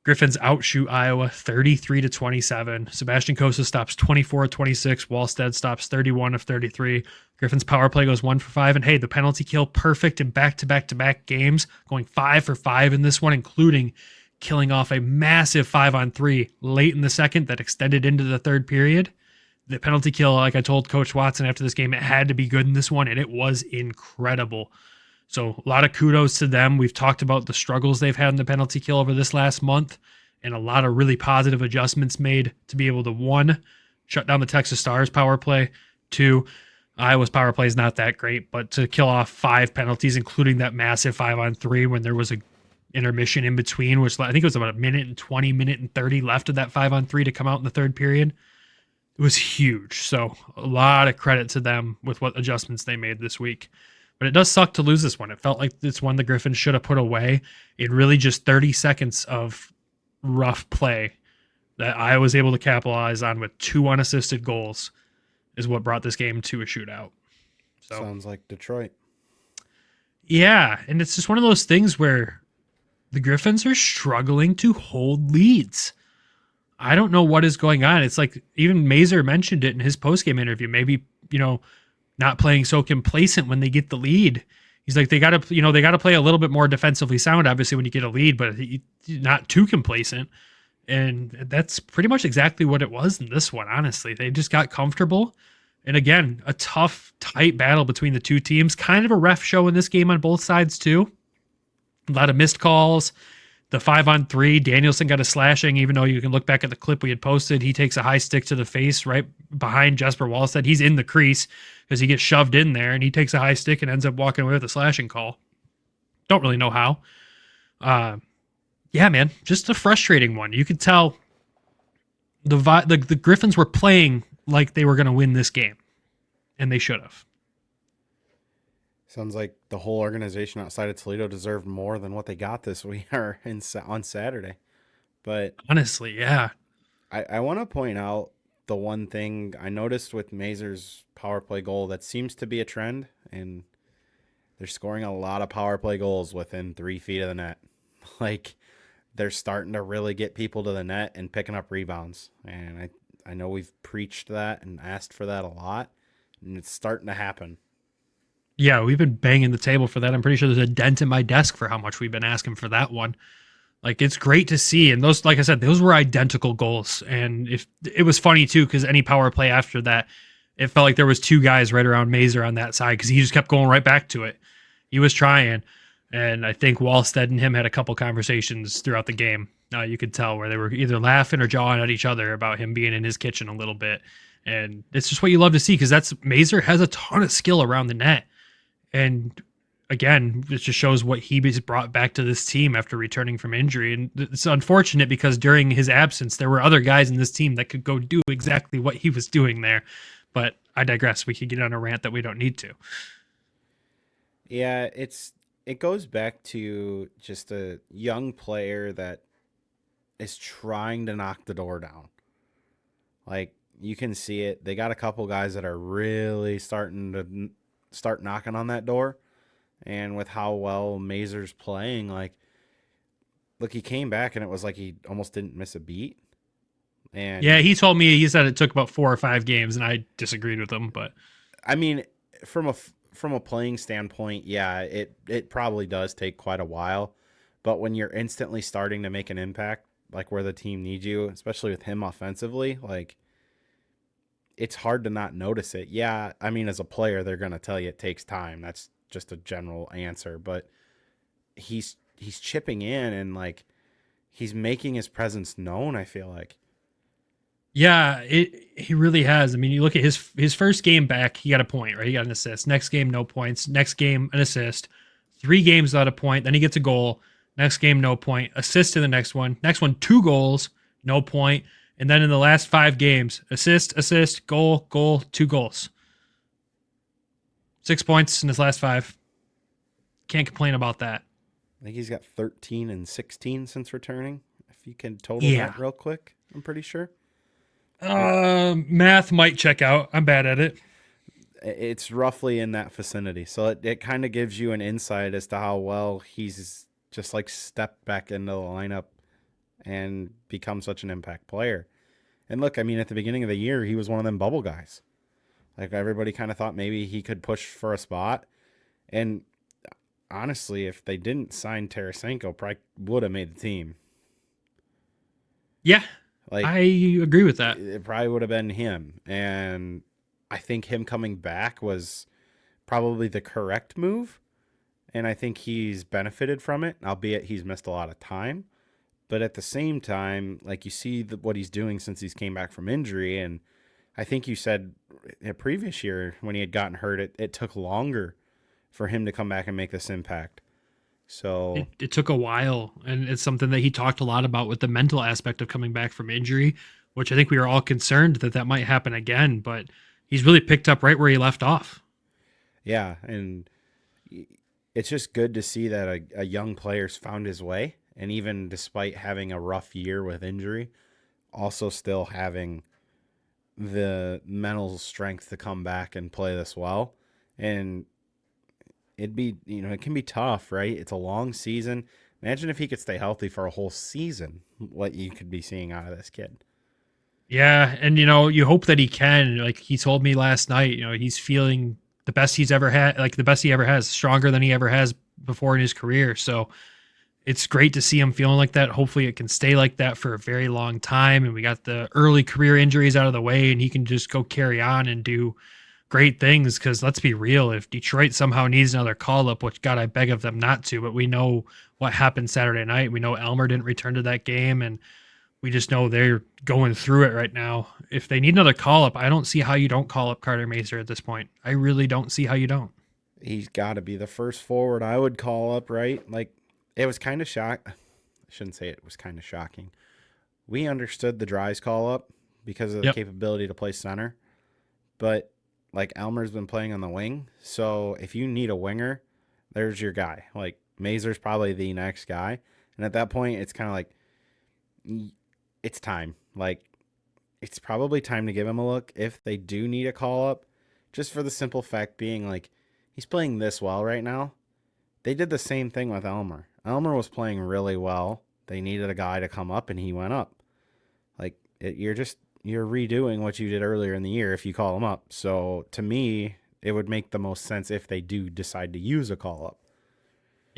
Speaker 2: Griffins outshoot Iowa 33-27. Sebastian Kosa stops 24 of 26. Wallstead stops 31 of 33. Griffins power play goes 1 for 5. And hey, the penalty kill perfect in back-to-back-to-back games, going 5 for 5 in this one, including killing off a massive 5-on-3 late in the second that extended into the third period. The penalty kill, like I told Coach Watson after this game, it had to be good in this one, and it was incredible. So a lot of kudos to them. We've talked about the struggles they've had in the penalty kill over this last month, and a lot of really positive adjustments made to be able to, 1, shut down the Texas Stars power play, 2, Iowa's power play is not that great, but to kill off 5 penalties, including that massive 5-on-3 when there was a intermission in between, which I think it was about 1:20, 1:30 left of that 5-on-3 to come out in the third period. It was huge. So a lot of credit to them with what adjustments they made this week. But it does suck to lose this one. It felt like it's one the Griffins should have put away. It really just 30 seconds of rough play that I was able to capitalize on with 2 unassisted goals is what brought this game to a shootout. So
Speaker 3: Sounds like Detroit.
Speaker 2: yeah, and it's just one of those things where the Griffins are struggling to hold leads. I don't know what is going on. It's like even Mazur mentioned it in his postgame interview. Maybe, not playing so complacent when they get the lead. He's like, they got to play a little bit more defensively sound, obviously, when you get a lead, but not too complacent. And that's pretty much exactly what it was in this one, honestly. They just got comfortable. And again, a tough, tight battle between the two teams. Kind of a ref show in this game on both sides, too. A lot of missed calls. The 5-on-3, Danielson got a slashing, even though you can look back at the clip we had posted. He takes a high stick to the face right behind Jesper Wallstedt. He's in the crease because he gets shoved in there, and he takes a high stick and ends up walking away with a slashing call. Don't really know how. Yeah, man, just a frustrating one. You could tell the Griffins were playing like they were going to win this game, and they should have.
Speaker 3: Sounds like the whole organization outside of Toledo deserved more than what they got this week or on Saturday. But
Speaker 2: honestly, yeah.
Speaker 3: I want to point out the one thing I noticed with Mazur's power play goal that seems to be a trend, and they're scoring a lot of power play goals within 3 feet of the net. Like, they're starting to really get people to the net and picking up rebounds. And I know we've preached that and asked for that a lot, and it's starting to happen.
Speaker 2: Yeah, we've been banging the table for that. I'm pretty sure there's a dent in my desk for how much we've been asking for that one. Like, it's great to see. And those, like I said, those were identical goals. And if it was funny too, because any power play after that, it felt like there was 2 guys right around Mazur on that side because he just kept going right back to it. He was trying. And I think Wallstedt and him had a couple conversations throughout the game. You could tell where they were either laughing or jawing at each other about him being in his kitchen a little bit. And it's just what you love to see because Mazur has a ton of skill around the net. And again, it just shows what he brought back to this team after returning from injury. And it's unfortunate because during his absence, there were other guys in this team that could go do exactly what he was doing there. But I digress. We could get on a rant that we don't need to.
Speaker 3: Yeah, it goes back to just a young player that is trying to knock the door down. Like, you can see it. They got a couple guys that are really starting to start knocking on that door. And with how well Mazur's playing, like, look, he came back and it was like he almost didn't miss a beat. And
Speaker 2: yeah, he told me, he said it took about 4 or 5 games, and I disagreed with him. But
Speaker 3: I mean, from a playing standpoint, yeah, it probably does take quite a while. But when you're instantly starting to make an impact, like where the team needs you, especially with him offensively, like, it's hard to not notice it. Yeah, I mean, as a player, they're going to tell you it takes time. That's just a general answer. But he's chipping in and, like, he's making his presence known, I feel like.
Speaker 2: yeah, he really has. I mean, you look at his first game back, he got a point, right? He got an assist. Next game, no points. Next game, an assist. 3 games without a point. Then he gets a goal. Next game, no point. Assist in the next one. Next one, 2 goals, no point. And then in the last 5 games, assist, goal, 2 goals. 6 points in his last 5. Can't complain about that.
Speaker 3: I think he's got 13 and 16 since returning. If you can total
Speaker 2: Yeah.
Speaker 3: that real quick, I'm pretty sure.
Speaker 2: Math might check out. I'm bad at it.
Speaker 3: It's roughly in that vicinity. So it kind of gives you an insight as to how well he's just like stepped back into the lineup and become such an impact player. And look, I mean, at the beginning of the year, he was one of them bubble guys. Like, everybody kind of thought maybe he could push for a spot. And honestly, if they didn't sign Tarasenko, probably would have made the team.
Speaker 2: Yeah,
Speaker 3: Like,
Speaker 2: I agree with that.
Speaker 3: it probably would have been him. And I think him coming back was probably the correct move. And I think he's benefited from it, albeit he's missed a lot of time. But at the same time, like you see what he's doing since he's came back from injury. And I think you said a previous year when he had gotten hurt, it took longer for him to come back and make this impact. So
Speaker 2: it took a while, and it's something that he talked a lot about with the mental aspect of coming back from injury, which I think we were all concerned that might happen again, but he's really picked up right where he left off.
Speaker 3: Yeah, and it's just good to see that a young player's found his way, and even despite having a rough year with injury, also still having the mental strength to come back and play this well. And it can be tough, right? It's a long season. Imagine if he could stay healthy for a whole season, what you could be seeing out of this kid.
Speaker 2: Yeah, and you hope that he can. Like he told me last night, he's feeling the best he's ever had, like the best he ever has, stronger than he ever has before in his career. So it's great to see him feeling like that. Hopefully it can stay like that for a very long time. And we got the early career injuries out of the way, and he can just go carry on and do great things. Because let's be real, if Detroit somehow needs another call up, which God, I beg of them not to, but we know what happened Saturday night. We know Elmer didn't return to that game, and we just know they're going through it right now. If they need another call up, I don't see how you don't call up Carter Macer at this point. I really don't see how you don't.
Speaker 3: He's got to be the first forward I would call up, right? Like, it was kind of I shouldn't say it was kind of shocking. We understood the Dries call up because of the capability to play center, but like Elmer's been playing on the wing. So if you need a winger, there's your guy. Like Mazer's probably the next guy. And at that point, it's kind of like, it's time. Like, it's probably time to give him a look if they do need a call up, just for the simple fact being like, he's playing this well right now. They did the same thing with Elmer. Elmer was playing really well. They needed a guy to come up, and he went up. Like, you're redoing what you did earlier in the year if you call him up. So to me, it would make the most sense if they do decide to use a call up.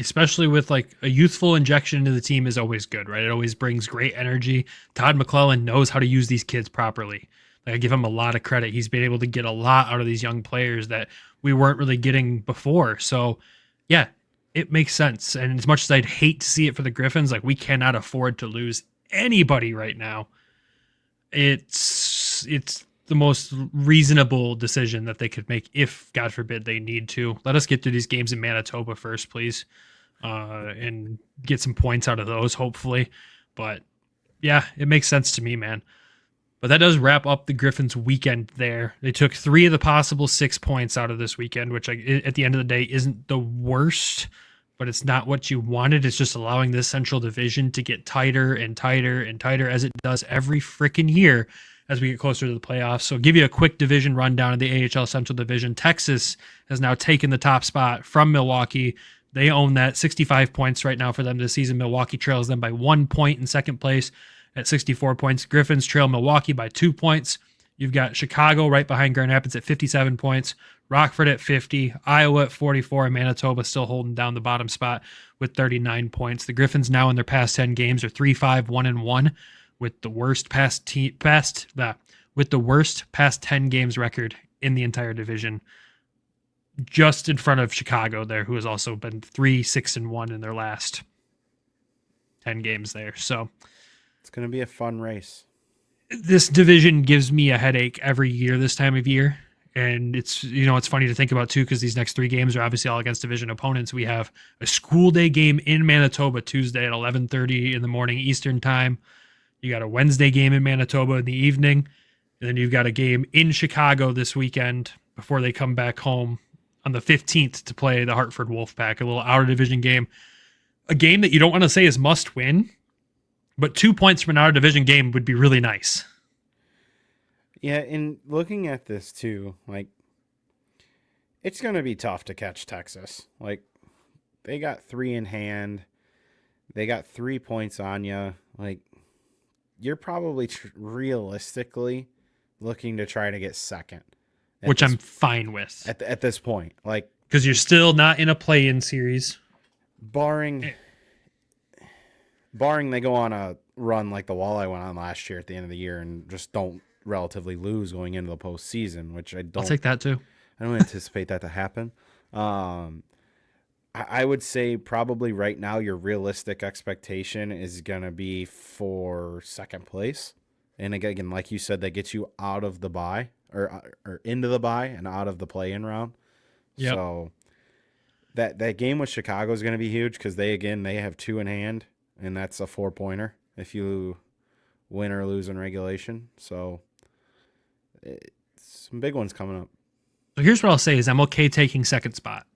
Speaker 2: Especially with like a youthful injection into the team is always good, right? It always brings great energy. Todd McClellan knows how to use these kids properly. Like, I give him a lot of credit. He's been able to get a lot out of these young players that we weren't really getting before. So yeah, it makes sense. And as much as I'd hate to see it for the Griffins, like, we cannot afford to lose anybody right now. It's the most reasonable decision that they could make if, God forbid, they need to. Let us get through these games in Manitoba first, please, and get some points out of those, hopefully. But yeah, it makes sense to me, man. But that does wrap up the Griffins' weekend there. They took 3 of the possible 6 points out of this weekend, which at the end of the day isn't the worst, but it's not what you wanted. It's just allowing this Central Division to get tighter and tighter and tighter, as it does every freaking year as we get closer to the playoffs. So give you a quick division rundown of the AHL Central Division. Texas has now taken the top spot from Milwaukee. They own that, 65 points right now for them this season. Milwaukee trails them by 1 point in second place at 64 points. Griffins trail Milwaukee by 2 points. You've got Chicago right behind Grand Rapids at 57 points, Rockford at 50, Iowa at 44, and Manitoba still holding down the bottom spot with 39 points. The Griffins now in their past 10 games are 3-5, 1-1, with the worst past 10 games record in the entire division, just in front of Chicago there, who has also been 3-6-1 in their last 10 games there. So
Speaker 3: it's going to be a fun race.
Speaker 2: This division gives me a headache every year this time of year. And it's, it's funny to think about too, because these next 3 games are obviously all against division opponents. We have a school day game in Manitoba Tuesday at 11:30 in the morning Eastern time. You got a Wednesday game in Manitoba in the evening. And then you've got a game in Chicago this weekend before they come back home on the 15th to play the Hartford Wolfpack, a little out of division game. A game that you don't want to say is must win, but 2 points from an out of division game would be really nice.
Speaker 3: Yeah, and looking at this too, like, it's going to be tough to catch Texas. Like, they got 3 in hand. They got 3 points on you. Like, you're probably realistically looking to try to get second.
Speaker 2: Which I'm fine with.
Speaker 3: At this point. Like,
Speaker 2: because you're still not in a play-in series.
Speaker 3: Barring they go on a run like the Walleye went on last year at the end of the year and just don't relatively lose going into the postseason, which I don't.
Speaker 2: I'll take that too.
Speaker 3: I don't anticipate that to happen. I would say probably right now your realistic expectation is going to be for second place. And again, like you said, that gets you out of the bye or into the bye and out of the play-in round.
Speaker 2: Yep.
Speaker 3: So that game with Chicago is going to be huge because they have 2 in hand, and that's a 4-pointer if you win or lose in regulation. So some big ones coming up.
Speaker 2: So here's what I'll say is I'm okay taking second spot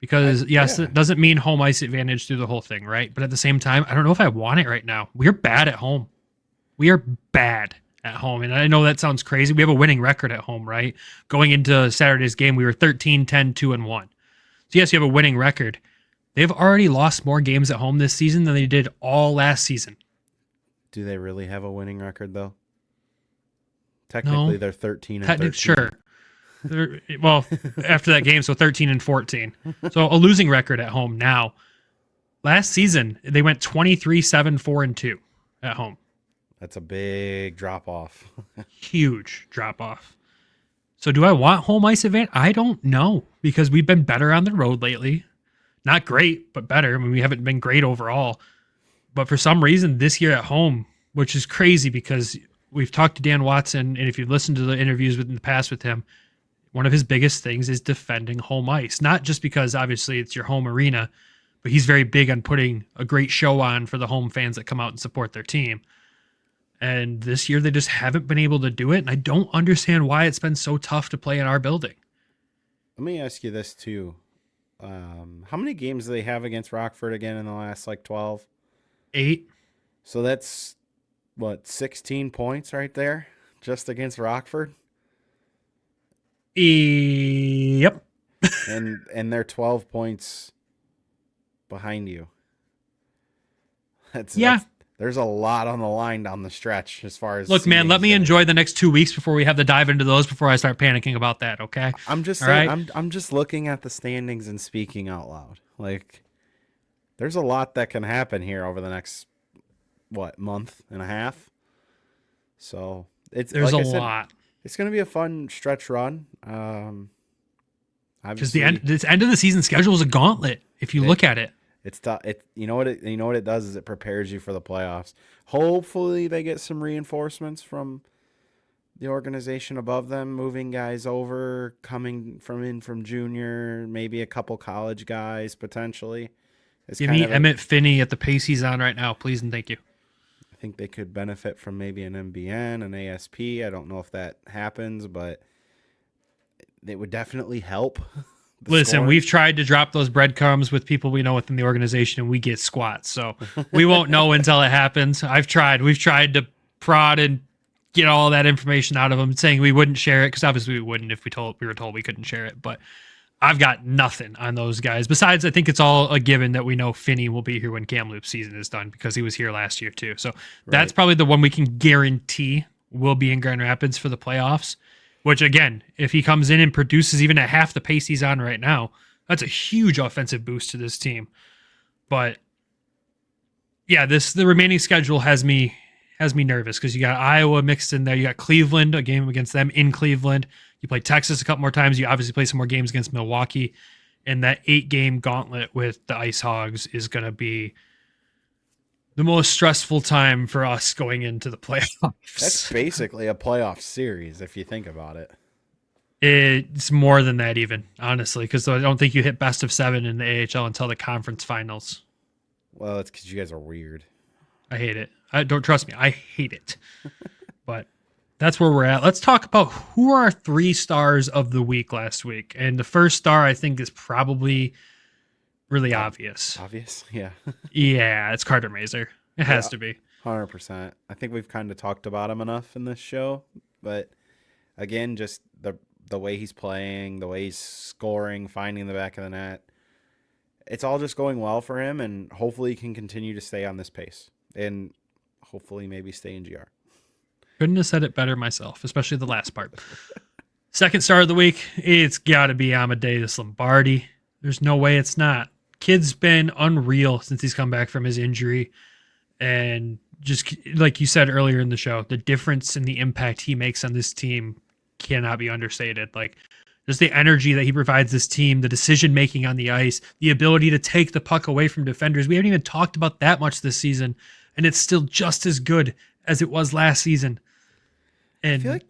Speaker 2: because yes, it doesn't mean home ice advantage through the whole thing, right? But at the same time, I don't know if I want it right now. We're bad at home. We are bad at home. And I know that sounds crazy. We have a winning record at home, right? Going into Saturday's game, we were 13, 10, 2, and 1. So yes, you have a winning record. They've already lost more games at home this season than they did all last season.
Speaker 3: Do they really have a winning record though? Technically, they're 13 and 13.
Speaker 2: Sure. Well, after that game, so 13 and 14. So a losing record at home now. Last season, they went 23, 7, 4, and 2 at home.
Speaker 3: That's a big drop off.
Speaker 2: Huge drop off. So do I want home ice advantage? I don't know because we've been better on the road lately. Not great, but better. I mean, we haven't been great overall. But for some reason, this year at home, which is crazy because we've talked to Dan Watson, and if you've listened to the interviews in the past with him, one of his biggest things is defending home ice. Not just because obviously it's your home arena, but he's very big on putting a great show on for the home fans that come out and support their team. And this year they just haven't been able to do it. And I don't understand why it's been so tough to play in our building.
Speaker 3: Let me ask you this too. How many games do they have against Rockford again in the last 12?
Speaker 2: 8.
Speaker 3: So that's 16 points right there just against Rockford?
Speaker 2: Yep.
Speaker 3: and they're 12 points behind you. There's a lot on the line down the stretch as far as.
Speaker 2: Look, man, let me enjoy the next 2 weeks before we have to dive into those before I start panicking about that. Okay.
Speaker 3: I'm just saying, right? I'm just looking at the standings and speaking out loud. There's a lot that can happen here over the next month and a half. So there's a lot. It's going to be a fun stretch run.
Speaker 2: Because this end of the season schedule is a gauntlet. If you look at it.
Speaker 3: It's tough. You know what it does is it prepares you for the playoffs. Hopefully they get some reinforcements from the organization above them, moving guys over, coming from junior, maybe a couple college guys potentially.
Speaker 2: Give me Emmett Finney at the pace he's on right now, please and thank you.
Speaker 3: I think they could benefit from maybe an MBN, an ASP. I don't know if that happens, but it would definitely help.
Speaker 2: Listen, we've tried to drop those breadcrumbs with people we know within the organization, and we get squats. So we won't know until it happens. We've tried to prod and get all that information out of them, saying we wouldn't share it because obviously we wouldn't if we were told we couldn't share it. But I've got nothing on those guys. Besides, I think it's all a given that we know Finney will be here when Kamloops season is done because he was here last year too. So that's probably the one we can guarantee will be in Grand Rapids for the playoffs. Which, again, if he comes in and produces even at half the pace he's on right now, that's a huge offensive boost to this team. But, yeah, the remaining schedule has me nervous because you got Iowa mixed in there. You got Cleveland, a game against them in Cleveland. You play Texas a couple more times. You obviously play some more games against Milwaukee. And that 8-game gauntlet with the Ice Hogs is going to be the most stressful time for us going into the playoffs.
Speaker 3: That's basically a playoff series if you think about it.
Speaker 2: It's more than that even, honestly, because I don't think you hit best of 7 in the AHL until the conference finals.
Speaker 3: Well, it's because you guys are weird.
Speaker 2: I hate it. Don't trust me. I hate it. But that's where we're at. Let's talk about who are our 3 stars of the week last week. And the first star I think is probably really obvious.
Speaker 3: Obvious? Yeah.
Speaker 2: Yeah, it's Carter Mazur. It has to be.
Speaker 3: 100%. I think we've kind of talked about him enough in this show. But again, just the way he's playing, the way he's scoring, finding the back of the net. It's all just going well for him, and hopefully he can continue to stay on this pace. And hopefully maybe stay in GR.
Speaker 2: Couldn't have said it better myself, especially the last part. Second star of the week, it's got to be Amadeus Lombardi. There's no way it's not. Kid's been unreal since he's come back from his injury. And just like you said earlier in the show, the difference in the impact he makes on this team cannot be understated. Just the energy that he provides this team, the decision making on the ice, the ability to take the puck away from defenders. We haven't even talked about that much this season, and it's still just as good as it was last season. And
Speaker 3: I feel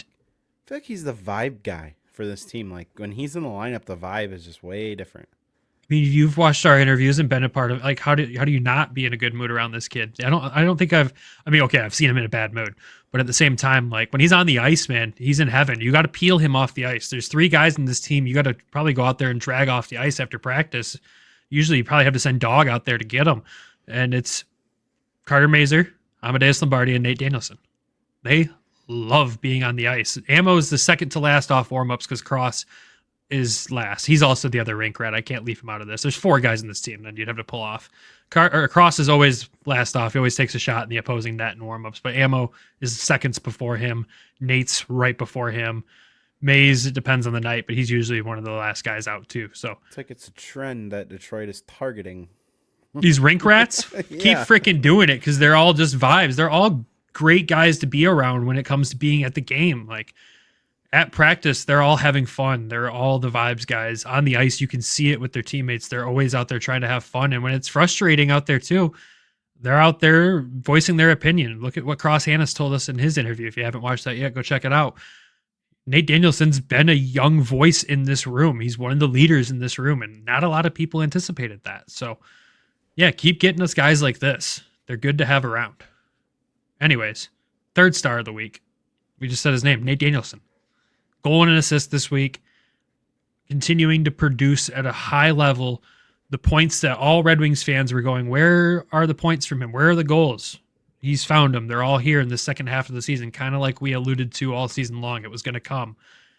Speaker 3: like he's the vibe guy for this team. Like when he's in the lineup, the vibe is just way different.
Speaker 2: I mean, you've watched our interviews and been a part of, like, how do you not be in a good mood around this kid? I don't think I've seen him in a bad mood, but at the same time, like when he's on the ice, man, he's in heaven. You got to peel him off the ice. There's 3 guys in this team. You got to probably go out there and drag off the ice after practice. Usually you probably have to send Dog out there to get him. And it's Carter Mazur, Amadeus Lombardi, and Nate Danielson. They love being on the ice. Ammo is the second to last off warm-ups because Cross is last. He's also the other rink rat. I can't leave him out of this. There's 4 guys in this team that you'd have to pull off. Cross is always last off. He always takes a shot in the opposing net in warmups, but Ammo is seconds before him. Nate's right before him. Mays, it depends on the night, but he's usually one of the last guys out too. So
Speaker 3: It's like it's a trend that Detroit is targeting.
Speaker 2: these rink rats keep
Speaker 3: Yeah.
Speaker 2: freaking doing it because they're all just vibes. They're all great guys to be around when it comes to being at the game. Like at practice, they're all having fun. They're all the vibes guys. On the ice, you can see it with their teammates. They're always out there trying to have fun. And when it's frustrating out there too, they're out there voicing their opinion. Look at what Cross Hanas told us in his interview. If you haven't watched that yet, go check it out. Nate Danielson's been a young voice in this room. He's one of the leaders in this room, and not a lot of people anticipated that. So, yeah, keep getting us guys like this. They're good to have around. Anyways, 3rd star of the week. We just said his name, Nate Danielson. Goal and an assist this week. Continuing to produce at a high level the points that all Red Wings fans were going, where are the points from him? Where are the goals? He's found them. They're all here in the second half of the season, kind of like we alluded to all season long. It was going to come.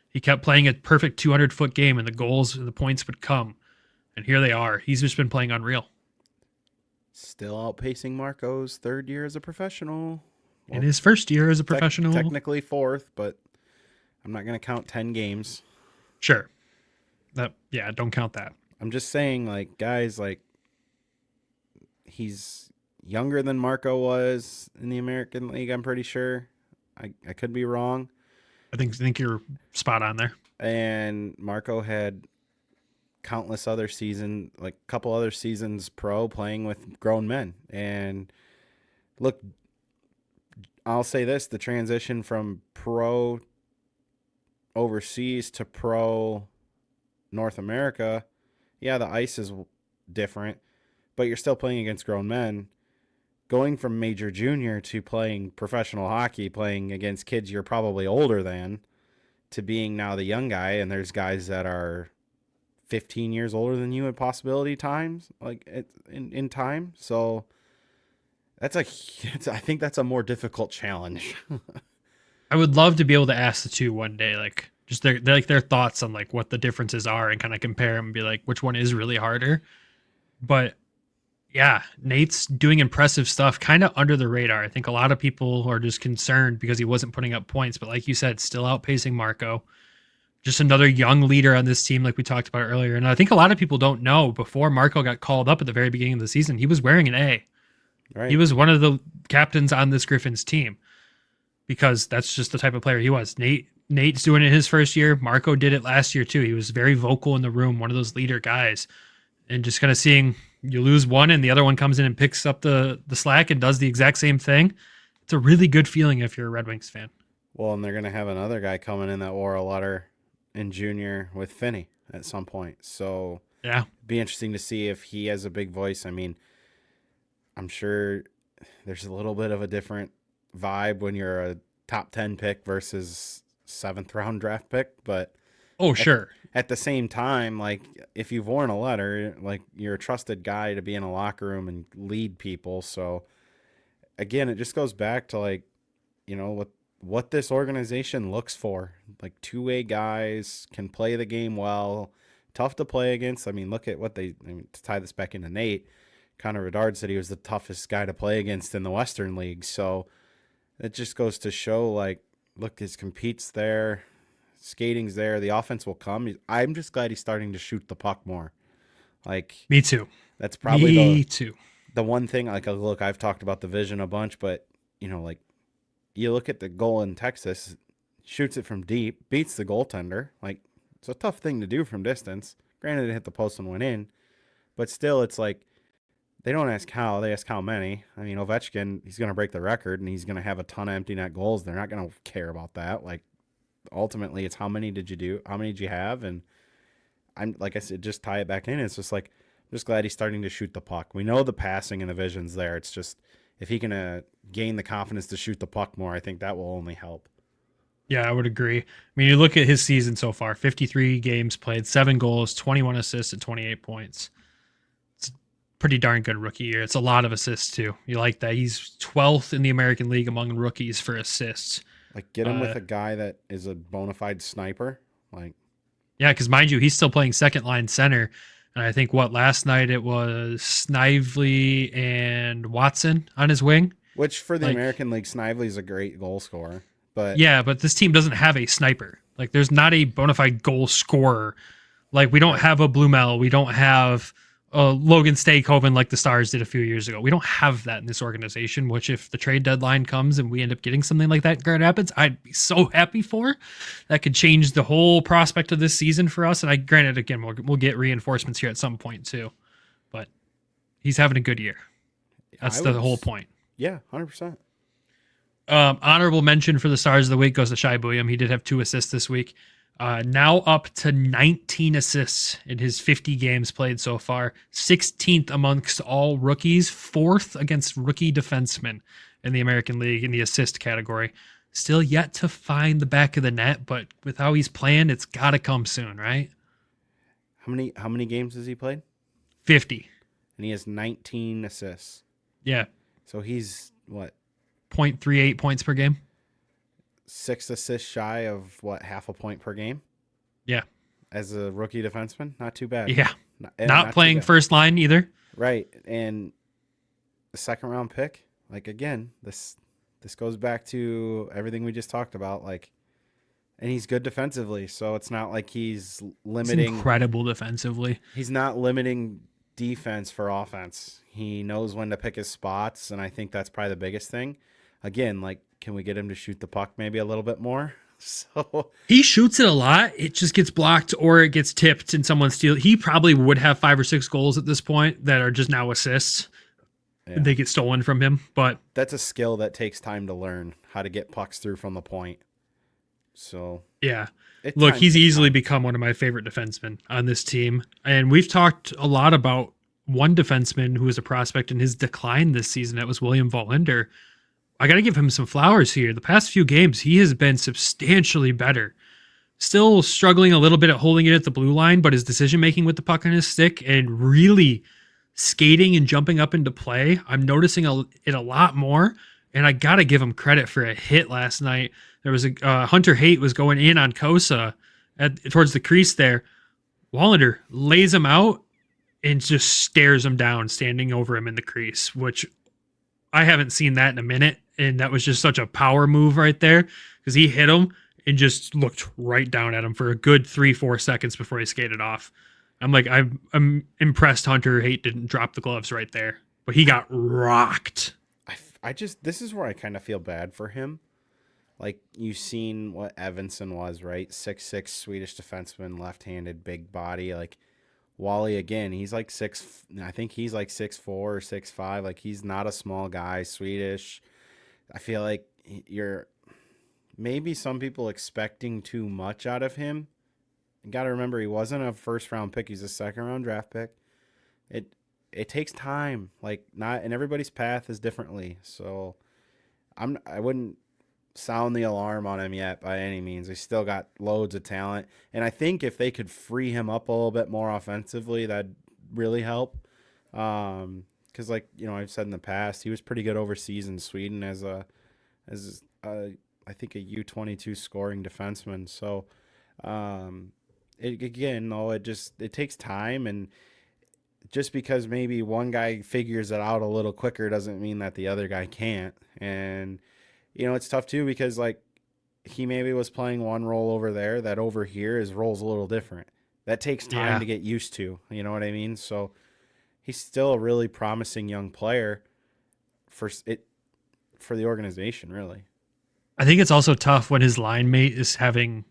Speaker 2: He kept playing a perfect 200-foot game, and the goals and the points would come. And here they are. He's just been playing unreal.
Speaker 3: Still outpacing Marco's 3rd year as a professional.
Speaker 2: In his first year as a professional.
Speaker 3: Technically 4th, but I'm not going to count 10 games.
Speaker 2: Sure. Don't count that.
Speaker 3: I'm just saying, like, guys, like, he's younger than Marco was in the American League, I'm pretty sure. I could be wrong.
Speaker 2: I think you're spot on there.
Speaker 3: And Marco had countless other season, like a couple other seasons pro playing with grown men. And look, I'll say this, the transition from pro overseas to pro North America, yeah, the ice is different, but you're still playing against grown men. Going from major junior to playing professional hockey, playing against kids you're probably older than, to being now the young guy, and there's guys that are 15 years older than you at possibility times, like in time. So I think that's a more difficult challenge.
Speaker 2: I would love to be able to ask the two one day, like just their thoughts on like what the differences are and kind of compare them and be like, which one is really harder. But yeah, Nate's doing impressive stuff kind of under the radar. I think a lot of people are just concerned because he wasn't putting up points, but like you said, still outpacing Marco. Just another young leader on this team like we talked about earlier. And I think a lot of people don't know, before Marco got called up at the very beginning of the season, he was wearing an A. Right. He was one of the captains on this Griffins team because that's just the type of player he was. Nate's doing it his first year. Marco did it last year too. He was very vocal in the room, one of those leader guys. And just kind of seeing you lose one and the other one comes in and picks up the slack and does the exact same thing. It's a really good feeling if you're a Red Wings fan.
Speaker 3: Well, and they're going to have another guy coming in that wore a letter in junior with Finney at some point. So
Speaker 2: yeah,
Speaker 3: it'd be interesting to see if he has a big voice. I mean, I'm sure there's a little bit of a different vibe when you're a top 10 pick versus 7th round draft pick, but
Speaker 2: sure.
Speaker 3: At the same time, like if you've worn a letter, like you're a trusted guy to be in a locker room and lead people. So again, it just goes back to like, you know, what this organization looks for. Like two-way guys can play the game well, tough to play against. I mean, look at what to tie this back into Nate. Connor Bedard said he was the toughest guy to play against in the Western League. So it just goes to show, like, look, his competes there, skating's there, the offense will come. I'm just glad he's starting to shoot the puck more. Like,
Speaker 2: me too.
Speaker 3: That's probably
Speaker 2: too.
Speaker 3: The one thing, like, look, I've talked about the vision a bunch, but, you know, like, you look at the goal in Texas, shoots it from deep, beats the goaltender. Like, It's a tough thing to do from distance. Granted, it hit the post and went in, but still, it's like they don't ask how, they ask how many. I mean, Ovechkin, he's going to break the record, and he's going to have a ton of empty net goals. They're not going to care about that. Like, ultimately, it's how many did you do? How many did you have? And I'm like I said, just tie it back in. It's just like, I'm just glad he's starting to shoot the puck. We know the passing and the vision's there. It's just if he can gain the confidence to shoot the puck more, I think that will only help.
Speaker 2: Yeah, I would agree. I mean, you look at his season so far, 53 games played, 7 goals, 21 assists, and 28 points. It's a pretty darn good rookie year. It's a lot of assists, too. You like that. He's 12th in the American League among rookies for assists.
Speaker 3: Like, get him with a guy that is a bona fide sniper. Like,
Speaker 2: yeah, because mind you, he's still playing second line center. And I think last night it was Snively and Watson on his wing.
Speaker 3: Which for the American League, Snively's a great goal scorer. But
Speaker 2: yeah, but this team doesn't have a sniper. Like, there's not a bona fide goal scorer. Like, we don't have a Blumel. We don't have Logan Stakehoven like the Stars did a few years ago. We don't have that in this organization, which if the trade deadline comes and we end up getting something like that in Grand Rapids, I'd be so happy for. That could change the whole prospect of this season for us. And granted, again, we'll get reinforcements here at some point too. But he's having a good year. That's the whole point.
Speaker 3: Yeah, 100%.
Speaker 2: Honorable mention for the Stars of the Week goes to Shai Buium. He did have 2 assists this week. Now up to 19 assists in his 50 games played so far. 16th amongst all rookies. 4th against rookie defensemen in the American League in the assist category. Still yet to find the back of the net, but with how he's playing, it's got to come soon, right?
Speaker 3: How many games has he played?
Speaker 2: 50.
Speaker 3: And he has 19 assists.
Speaker 2: Yeah.
Speaker 3: So he's, what?
Speaker 2: 0.38 points per game.
Speaker 3: 6 assists shy of, what, half a point per game?
Speaker 2: Yeah.
Speaker 3: As a rookie defenseman? Not too bad.
Speaker 2: Yeah. Not playing first line either.
Speaker 3: Right. And the second round pick, like, again, this goes back to everything we just talked about. Like, and he's good defensively, so it's not like he's limiting.
Speaker 2: He's incredible defensively.
Speaker 3: He's not limiting defense for offense. He knows when to pick his spots, and I think that's probably the biggest thing. Again, like, can we get him to shoot the puck maybe a little bit more? So
Speaker 2: he shoots it a lot. It just gets blocked or it gets tipped and someone steals. He probably would have 5 or 6 goals at this point that are just now assists. Yeah. They get stolen from him, but
Speaker 3: that's a skill that takes time to learn, how to get pucks through from the point. So
Speaker 2: yeah, look, he's easily become one of my favorite defensemen on this team. And we've talked a lot about one defenseman who was a prospect in his decline this season. That was William Vollinder. I got to give him some flowers here. The past few games, he has been substantially better. Still struggling a little bit at holding it at the blue line, but his decision-making with the puck on his stick and really skating and jumping up into play, I'm noticing it a lot more, and I got to give him credit for a hit last night. There was a Hunter Haight was going in on Kosa towards the crease there. Wallander lays him out and just stares him down, standing over him in the crease, which I haven't seen that in a minute. And that was just such a power move right there because he hit him and just looked right down at him for a good 3-4 seconds before he skated off. I'm like, I'm impressed Hunter Haight didn't drop the gloves right there, but he got rocked.
Speaker 3: This is where I kind of feel bad for him. Like, you've seen what Evanson was, right? 6'6" Swedish defenseman, left-handed, big body. Like, Wally, again, he's like I think he's like 6'4" or 6'5". Like, he's not a small guy, Swedish. I feel like you're maybe some people expecting too much out of him. You got to remember, he wasn't a first-round pick. He's a second-round draft pick. It takes time. Like, not, and everybody's path is differently. So I wouldn't sound the alarm on him yet by any means. He's still got loads of talent. And I think if they could free him up a little bit more offensively, that'd really help. Because, like, you know, I've said in the past, he was pretty good overseas in Sweden as I think a U22 scoring defenseman. So, it takes time, and just because maybe one guy figures it out a little quicker doesn't mean that the other guy can't. And, you know, it's tough too because, like, he maybe was playing one role over there that over here his role's a little different. That takes time to get used to. You know what I mean? So he's still a really promising young player for the organization, really.
Speaker 2: I think it's also tough when his line mate is having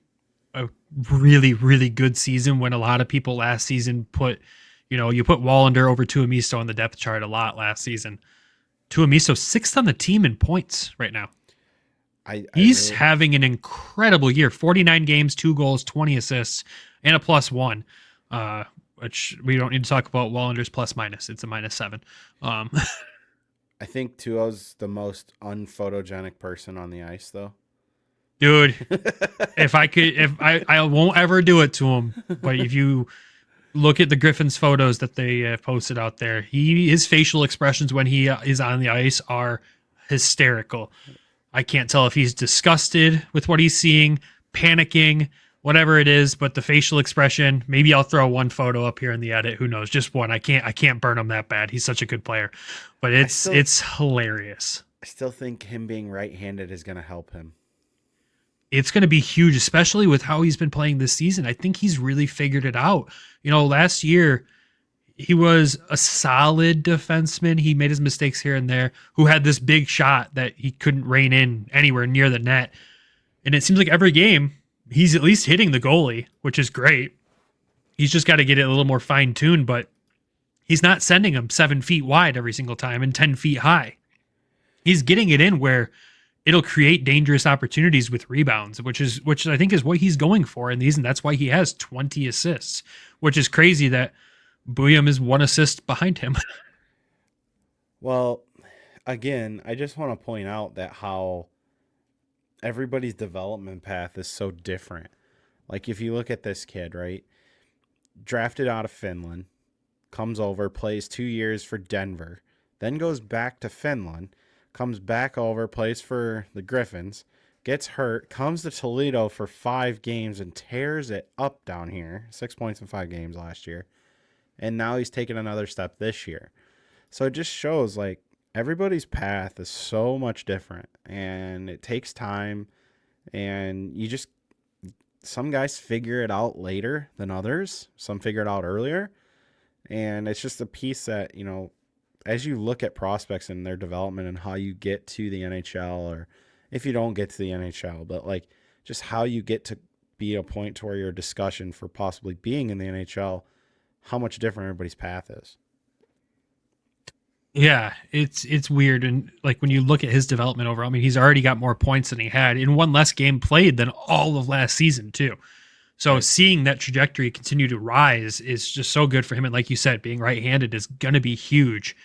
Speaker 2: a really, really good season when a lot of people last season put, you put Wallander over Tuomisto on the depth chart a lot last season. Tuomisto 6th on the team in points right now. He's having an incredible year. 49 games, 2 goals, 20 assists, and a +1. Which we don't need to talk about Wallander's plus minus. It's a -7.
Speaker 3: I think Tuo's the most unphotogenic person on the ice, though.
Speaker 2: Dude, if I won't ever do it to him, but if you look at the Griffins photos that they posted out there, his facial expressions when he is on the ice are hysterical. I can't tell if he's disgusted with what he's seeing, panicking, whatever it is, but the facial expression, maybe I'll throw one photo up here in the edit. Who knows? Just one. I can't burn him that bad. He's such a good player, but it's hilarious.
Speaker 3: I still think him being right-handed is going to help him.
Speaker 2: It's going to be huge, especially with how he's been playing this season. I think he's really figured it out. Last year he was a solid defenseman. He made his mistakes here and there, who had this big shot that he couldn't rein in anywhere near the net. And it seems like every game he's at least hitting the goalie, which is great. He's just got to get it a little more fine-tuned, but he's not sending him 7 feet wide every single time and 10 feet high. He's getting it in where it'll create dangerous opportunities with rebounds, which I think is what he's going for in these, and that's why he has 20 assists, which is crazy that Buyam is 1 assist behind him.
Speaker 3: Well, again, I just want to point out that how everybody's development path is so different. Like, if you look at this kid, right? Drafted out of Finland, comes over, plays 2 years for Denver, then goes back to Finland, comes back over, plays for the Griffins, gets hurt, comes to Toledo for 5 games and tears it up down here. 6 points in 5 games last year. And now he's taken another step this year. So it just shows, like, everybody's path is so much different, and it takes time, and some guys figure it out later than others. Some figure it out earlier. And it's just a piece that, as you look at prospects and their development and how you get to the NHL, or if you don't get to the NHL, but like just how you get to be a point to where you're a discussion for possibly being in the NHL, how much different everybody's path is.
Speaker 2: Yeah, it's weird. And like when you look at his development overall, I mean, he's already got more points than he had in 1 less game played than all of last season too. So seeing that trajectory continue to rise is just so good for him. And like you said, being right-handed is going to be huge.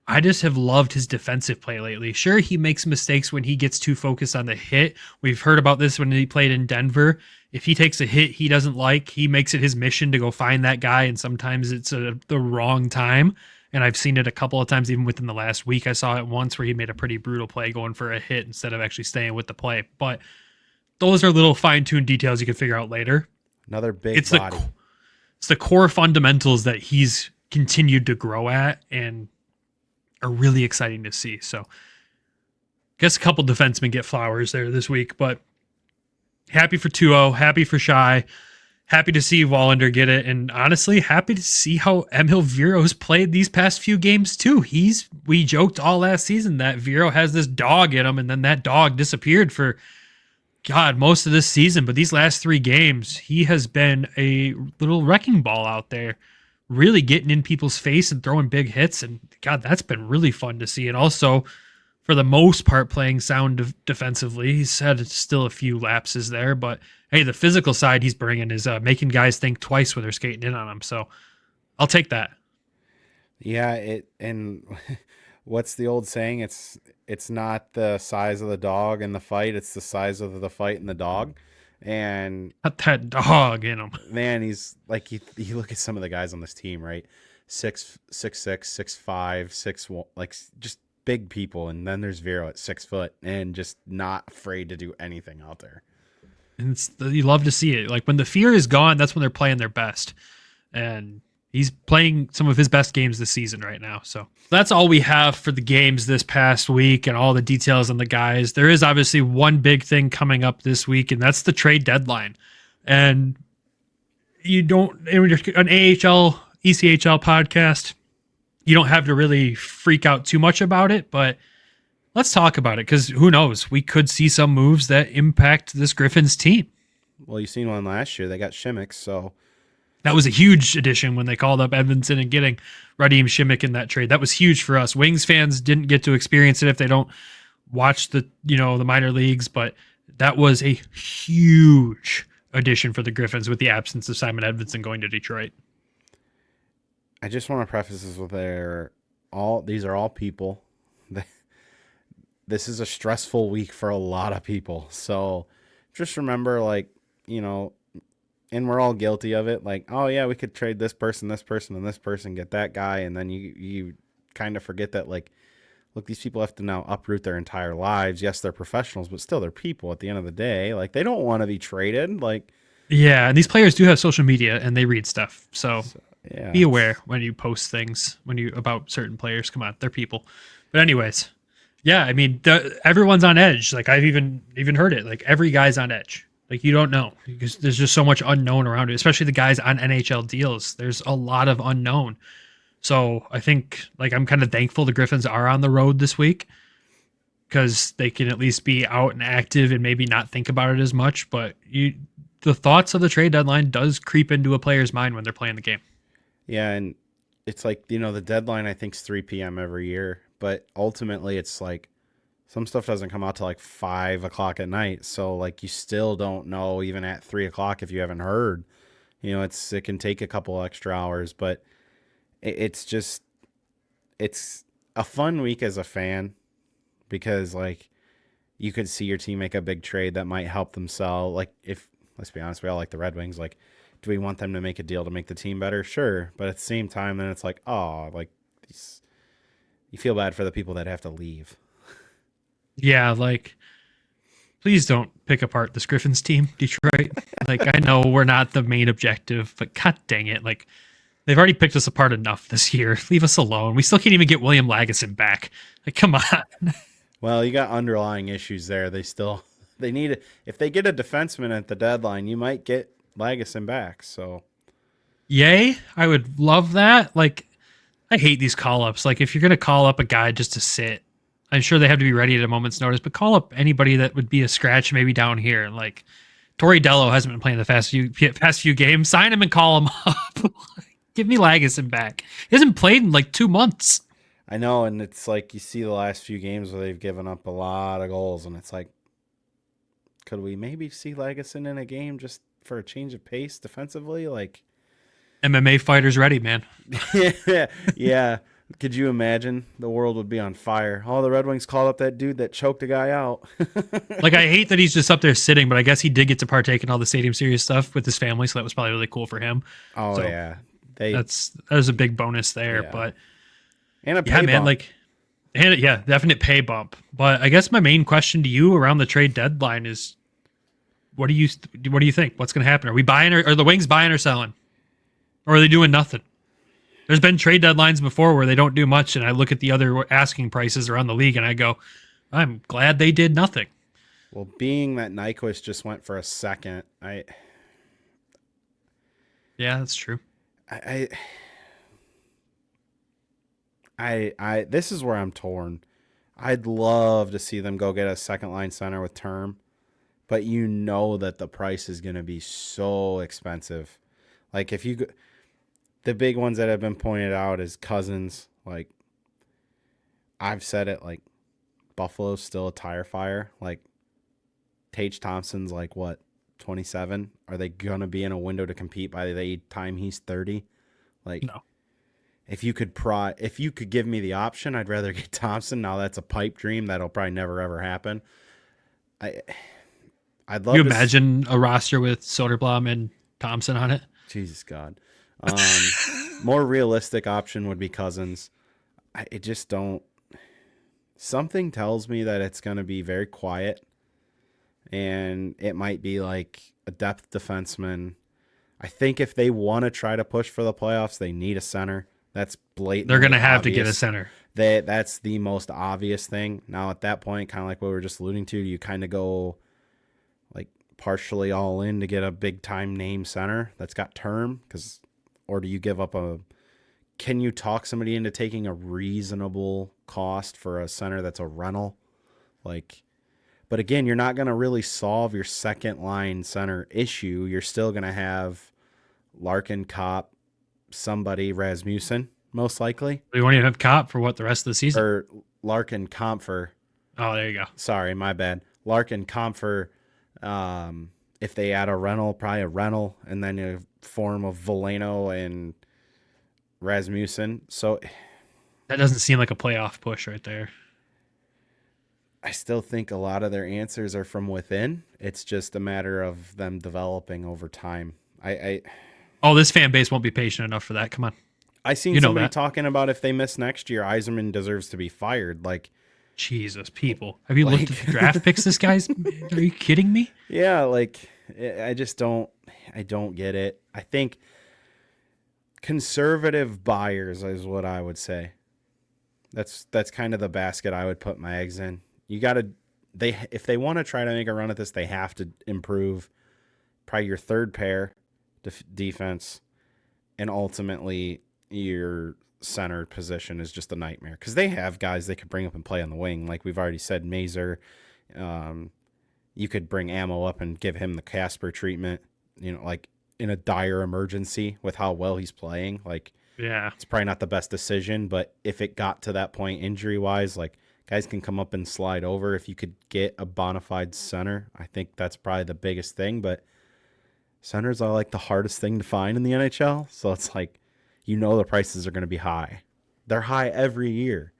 Speaker 2: I just have loved his defensive play lately. Sure, he makes mistakes when he gets too focused on the hit. We've heard about this when he played in Denver. If he takes a hit he doesn't like, he makes it his mission to go find that guy, and sometimes it's the wrong time. And I've seen it a couple of times even within the last week. I saw it once where he made a pretty brutal play going for a hit instead of actually staying with the play. But those are little fine-tuned details you can figure out later.
Speaker 3: Another big body.
Speaker 2: It's the core fundamentals that he's continued to grow at and are really exciting to see. So I guess a couple defensemen get flowers there this week, but happy for Tuo, happy for Shai, happy to see Wallander get it, and honestly, happy to see how Emil Viro's played these past few games too. We joked all last season that Viro has this dog in him, and then that dog disappeared for most of this season, but these last 3 games, he has been a little wrecking ball out there, really getting in people's face and throwing big hits, and God, that's been really fun to see. And also, for the most part, playing sound defensively. He's had still a few lapses there, but hey, the physical side he's bringing is making guys think twice when they're skating in on him. So I'll take that.
Speaker 3: Yeah, and what's the old saying? It's not the size of the dog in the fight; it's the size of the fight in the dog. And
Speaker 2: not that dog in him.
Speaker 3: Man, he's like you look at some of the guys on this team, right? 6'6", 6'5", 6'1", like just big people, and then there's Vero at 6 foot and just not afraid to do anything out there.
Speaker 2: And you love to see it. Like when the fear is gone, that's when they're playing their best. And he's playing some of his best games this season right now. So that's all we have for the games this past week and all the details on the guys. There is obviously one big thing coming up this week, and that's the trade deadline. And you don't, when you're an AHL, ECHL podcast, you don't have to really freak out too much about it, but let's talk about it because who knows? We could see some moves that impact this Griffins team.
Speaker 3: Well, you seen one last year. They got Shimmick, so
Speaker 2: That was a huge addition when they called up Edmondson and getting Radim Shimmick in that trade. That was huge for us. Wings fans didn't get to experience it if they don't watch the minor leagues, but that was a huge addition for the Griffins with the absence of Simon Edmondson going to Detroit.
Speaker 3: I just want to preface this with these are all people. This is a stressful week for a lot of people. So just remember, like, and we're all guilty of it. Like, oh yeah, we could trade this person, and this person, get that guy. And then you kind of forget that, like, look, these people have to now uproot their entire lives. Yes, they're professionals, but still they're people at the end of the day. Like, they don't want to be traded. Like,
Speaker 2: yeah. And these players do have social media and they read stuff. So
Speaker 3: yeah,
Speaker 2: be aware when you post things about certain players. Come on, they're people. But anyways, yeah, I mean, everyone's on edge. Like, I've even heard it. Like, every guy's on edge. Like, you don't know because there's just so much unknown around it, especially the guys on NHL deals. There's a lot of unknown. So I think, like, I'm kind of thankful the Griffins are on the road this week because they can at least be out and active and maybe not think about it as much. But the thoughts of the trade deadline does creep into a player's mind when they're playing the game.
Speaker 3: Yeah, and it's like, the deadline I think is 3 p.m. every year, but ultimately it's like some stuff doesn't come out till like 5 o'clock at night. So, like, you still don't know even at 3 o'clock if you haven't heard. It can take a couple extra hours, but it's a fun week as a fan because, like, you could see your team make a big trade that might help them sell. Like, let's be honest, we all like the Red Wings. Like, do we want them to make a deal to make the team better? Sure. But at the same time, then it's like, oh, like, you feel bad for the people that have to leave.
Speaker 2: Yeah, like, please don't pick apart this Griffins team, Detroit. Like, I know we're not the main objective, but god dang it. Like, they've already picked us apart enough this year. Leave us alone. We still can't even get William Lagesson back. Like, come on.
Speaker 3: Well, you got underlying issues there. They need if they get a defenseman at the deadline, you might get Lagesson back. So,
Speaker 2: yay. I would love that. Like, I hate these call-ups. Like, if you're going to call up a guy just to sit, I'm sure they have to be ready at a moment's notice, but call up anybody that would be a scratch maybe down here. Like, Torey Dello hasn't been playing the past few games. Sign him and call him up. Give me Lagesson back. He hasn't played in like 2 months.
Speaker 3: I know, and it's like you see the last few games where they've given up a lot of goals, and it's like, could we maybe see Lagesson in a game just for a change of pace defensively? Like,
Speaker 2: MMA fighters ready, man.
Speaker 3: yeah. Could you imagine? The world would be on fire. Oh, the Red Wings called up that dude that choked a guy out.
Speaker 2: Like, I hate that he's just up there sitting, but I guess he did get to partake in all the Stadium Series stuff with his family, so that was probably really cool for him.
Speaker 3: Oh,
Speaker 2: so
Speaker 3: yeah.
Speaker 2: That was a big bonus there.
Speaker 3: Yeah.
Speaker 2: But
Speaker 3: and a pay
Speaker 2: yeah, man,
Speaker 3: bump.
Speaker 2: like, and yeah, definite pay bump. But I guess my main question to you around the trade deadline is, what do you think? What's going to happen? Are we buying or are the Wings buying or selling? Or are they doing nothing? There's been trade deadlines before where they don't do much, and I look at the other asking prices around the league, and I go, I'm glad they did nothing.
Speaker 3: Well, being that Nyquist just went for a second,
Speaker 2: Yeah, that's true.
Speaker 3: This is where I'm torn. I'd love to see them go get a second line center with term, but you know that the price is going to be so expensive. Like, if you the big ones that have been pointed out is Cousins. Like, I've said it, like, Buffalo's still a tire fire. Like, Tage Thompson's like, what, 27? Are they going to be in a window to compete by the time he's 30? Like,
Speaker 2: No.
Speaker 3: If you could give me the option, I'd rather get Thompson. Now that's a pipe dream that'll probably never ever happen. I'd love
Speaker 2: You
Speaker 3: to
Speaker 2: imagine a roster with Soderblom and Thompson on it?
Speaker 3: Jesus God. More realistic option would be Cousins. I just don't. Something tells me that it's going to be very quiet, and it might be like a depth defenseman. I think if they want to try to push for the playoffs, they need a center. That's blatant.
Speaker 2: They're going to have to get a center.
Speaker 3: That's the most obvious thing. Now, at that point, kind of like what we were just alluding to, you kind of go like partially all in to get a big-time name center that's got term, or do you give up can you talk somebody into taking a reasonable cost for a center that's a rental? Like, But again, you're not going to really solve your second line center issue. You're still going to have Larkin, Kopp, somebody, Rasmussen, most likely.
Speaker 2: We won't even have Kopp for what, the rest of the season?
Speaker 3: Or Larkin, Comfer.
Speaker 2: Oh, there you go.
Speaker 3: Sorry, my bad. Larkin, Comfer. If they add a rental, probably a rental, and then a form of Veleno and Rasmussen. So
Speaker 2: that doesn't seem like a playoff push right there.
Speaker 3: I still think a lot of their answers are from within. It's just a matter of them developing over time.
Speaker 2: This fan base won't be patient enough for that. Come on.
Speaker 3: I seen somebody talking about if they miss next year, Yzerman deserves to be fired. Like,
Speaker 2: Jesus, people. Have you looked at the draft picks this guy's? Are you kidding me?
Speaker 3: Yeah, like, I don't get it. I think conservative buyers is what I would say. That's kind of the basket I would put my eggs in. If they want to try to make a run at this, they have to improve probably your third pair defense, and ultimately your center position is just a nightmare because they have guys they could bring up and play on the wing. Like we've already said, Mazer. You could bring Ammo up and give him the Casper treatment, like in a dire emergency with how well he's playing. Like,
Speaker 2: yeah,
Speaker 3: it's probably not the best decision, but if it got to that point injury wise, like guys can come up and slide over. If you could get a bona fide center, I think that's probably the biggest thing. But centers are like the hardest thing to find in the NHL. So it's like, the prices are going to be high. They're high every year.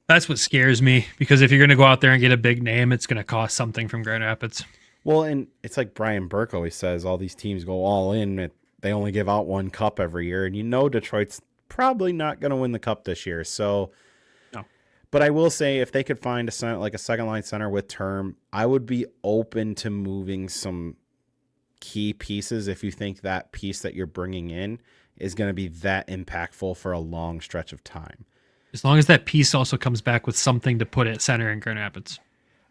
Speaker 2: That's what scares me, because if you're going to go out there and get a big name, it's going to cost something from Grand Rapids.
Speaker 3: Well, and it's like Brian Burke always says, all these teams go all in. They only give out one cup every year. And Detroit's probably not going to win the cup this year. So,
Speaker 2: no.
Speaker 3: But I will say if they could find a second line center with term, I would be open to moving some key pieces if you think that piece that you're bringing in is going to be that impactful for a long stretch of time.
Speaker 2: As long as that piece also comes back with something to put at center in Grand Rapids.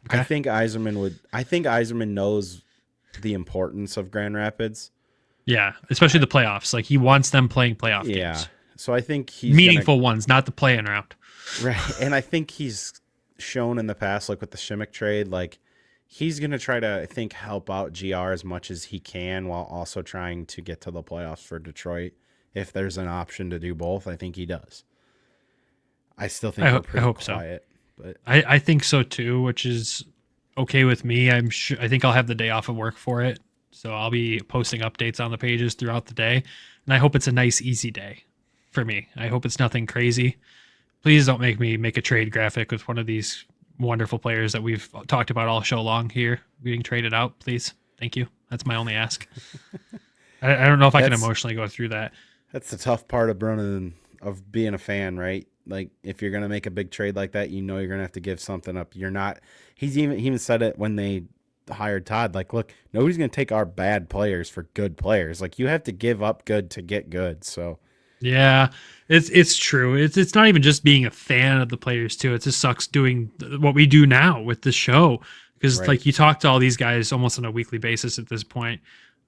Speaker 2: Okay?
Speaker 3: I think Yzerman knows the importance of Grand Rapids.
Speaker 2: Yeah, especially the playoffs. Like, he wants them playing playoff games.
Speaker 3: Yeah. So I think he's
Speaker 2: meaningful ones, not the play-in round.
Speaker 3: Right. And I think he's shown in the past, like with the Shimmick trade, like he's going to try to, I think, help out GR as much as he can while also trying to get to the playoffs for Detroit. If there's an option to do both, I think he does. I still think I hope quiet, so. But
Speaker 2: I think so too, which is okay with me. I think I'll have the day off of work for it, so I'll be posting updates on the pages throughout the day, and I hope it's a nice, easy day for me. I hope it's nothing crazy. Please don't make me make a trade graphic with one of these wonderful players that we've talked about all show long here being traded out. Please, thank you. That's my only ask. I don't know if I can emotionally go through that.
Speaker 3: That's the tough part of being a fan, right? Like, if you're going to make a big trade like that, you're going to have to give something up. He even said it when they hired Todd, like, look, nobody's going to take our bad players for good players. Like, you have to give up good to get good. So,
Speaker 2: yeah, it's true. It's not even just being a fan of the players too. It just sucks doing what we do now with the show, because like you talk to all these guys almost on a weekly basis at this point.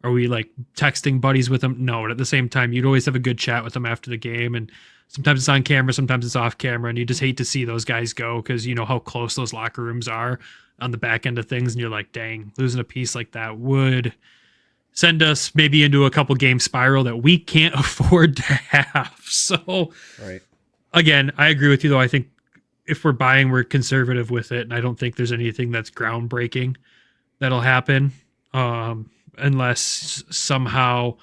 Speaker 2: Are we like texting buddies with them? No, but at the same time, you'd always have a good chat with them after the game, and sometimes it's on camera, sometimes it's off camera, and you just hate to see those guys go because you know how close those locker rooms are on the back end of things, and you're like, dang, losing a piece like that would send us maybe into a couple game spiral that we can't afford to have. So,
Speaker 3: right.
Speaker 2: Again, I agree with you, though. I think if we're buying, we're conservative with it, and I don't think there's anything that's groundbreaking that'll happen. Unless somehow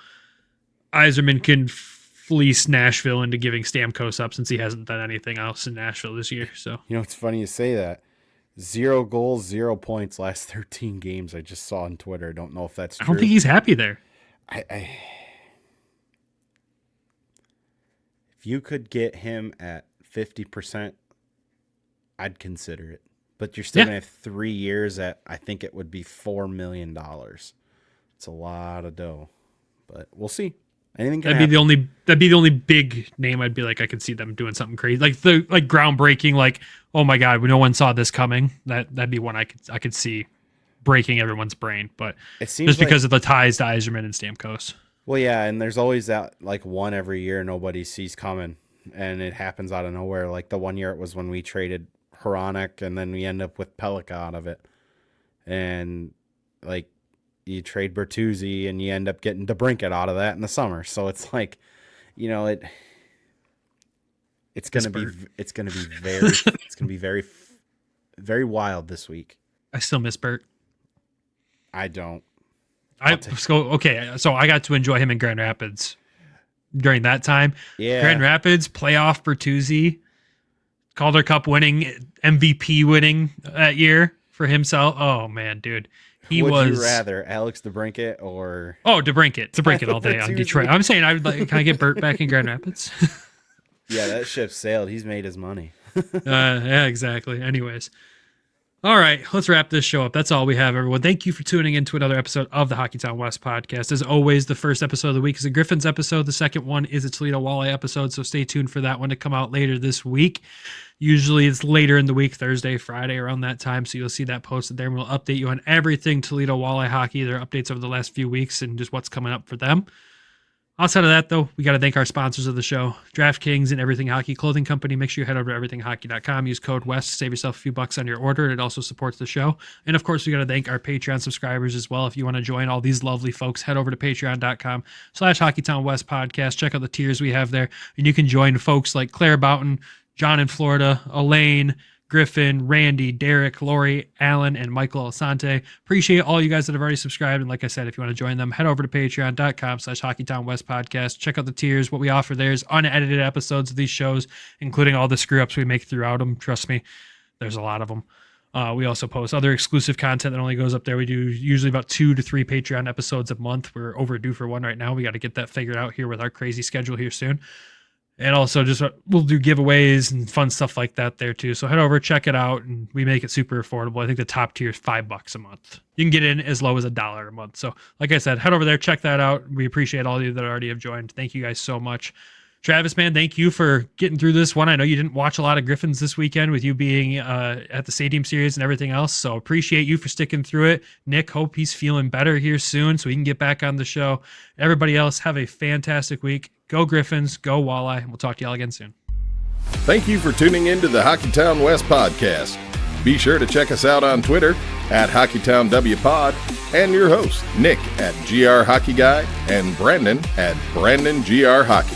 Speaker 2: Yzerman can fleece Nashville into giving Stamkos up, since he hasn't done anything else in Nashville this year. So,
Speaker 3: it's funny you say that. 0 goals, 0 points last 13 games. I just saw on Twitter. Don't know if that's true.
Speaker 2: I don't think he's happy there.
Speaker 3: If you could get him at 50%, I'd consider it. But you're still going to have 3 years at, I think it would be $4 million. It's a lot of dough, but we'll see. Anything can happen.
Speaker 2: That'd be the only big name I'd be like, I could see them doing something crazy, like groundbreaking, like, oh my God, no one saw this coming. That'd be one I could see breaking everyone's brain. But
Speaker 3: it seems
Speaker 2: just because of the ties to Yzerman and Stamkos.
Speaker 3: Well, yeah, and there's always that like one every year nobody sees coming, and it happens out of nowhere. Like the one year it was when we traded Hronik, and then we end up with Pelika out of it. And like you trade Bertuzzi and you end up getting debrincat out of that in the summer. So it's like, you know, it's going to be very, very wild this week.
Speaker 2: I still miss Bert.
Speaker 3: I don't.
Speaker 2: So I got to enjoy him in Grand Rapids during that time.
Speaker 3: Yeah.
Speaker 2: Grand Rapids, playoff Bertuzzi, Calder Cup winning, MVP winning that year for himself. Oh, man, dude.
Speaker 3: Would you rather Alex debrincat or...
Speaker 2: Oh, debrincat all day on Detroit. I'm saying can I get Bert back in Grand Rapids?
Speaker 3: Yeah, that ship sailed. He's made his money.
Speaker 2: Yeah, exactly. Anyways. All right, let's wrap this show up. That's all we have, everyone. Thank you for tuning in to another episode of the Hockeytown West podcast. As always, the first episode of the week is a Griffins episode. The second one is a Toledo Walleye episode, so stay tuned for that one to come out later this week. Usually it's later in the week, Thursday, Friday, around that time, so you'll see that posted there, and we'll update you on everything Toledo Walleye hockey, their updates over the last few weeks, and just what's coming up for them. Outside of that, though, we got to thank our sponsors of the show, DraftKings and Everything Hockey Clothing Company. Make sure you head over to everythinghockey.com. Use code WEST to save yourself a few bucks on your order. It also supports the show. And, of course, we got to thank our Patreon subscribers as well. If you want to join all these lovely folks, head over to patreon.com/Hockeytown West podcast. Check out the tiers we have there. And you can join folks like Claire Boughton, John in Florida, Elaine, Griffin, Randy, Derek, Lori, Alan, and Michael Alsante. Appreciate all you guys that have already subscribed. And like I said, if you want to join them, head over to patreon.com/Hockeytown West podcast. Check out the tiers. What we offer there is unedited episodes of these shows, including all the screw ups we make throughout them. Trust me, there's a lot of them. We also post other exclusive content that only goes up there. We do usually about 2 to 3 Patreon episodes a month. We're overdue for one right now. We got to get that figured out here with our crazy schedule here soon. And also just we'll do giveaways and fun stuff like that there too. So head over, check it out, and we make it super affordable. I think the top tier is $5 a month. You can get in as low as $1 a month. So like I said, head over there, check that out. We appreciate all of you that already have joined. Thank you guys so much. Travis, man, thank you for getting through this one. I know you didn't watch a lot of Griffins this weekend with you being at the Stadium Series and everything else. So appreciate you for sticking through it. Nick, hope he's feeling better here soon so he can get back on the show. Everybody else, have a fantastic week. Go Griffins, go Walleye. We'll talk to y'all again soon.
Speaker 1: Thank you for tuning in to the Hockeytown West podcast. Be sure to check us out on Twitter at HockeytownWPod and your host, Nick at GR Hockey Guy and Brandon at BrandonGR Hockey.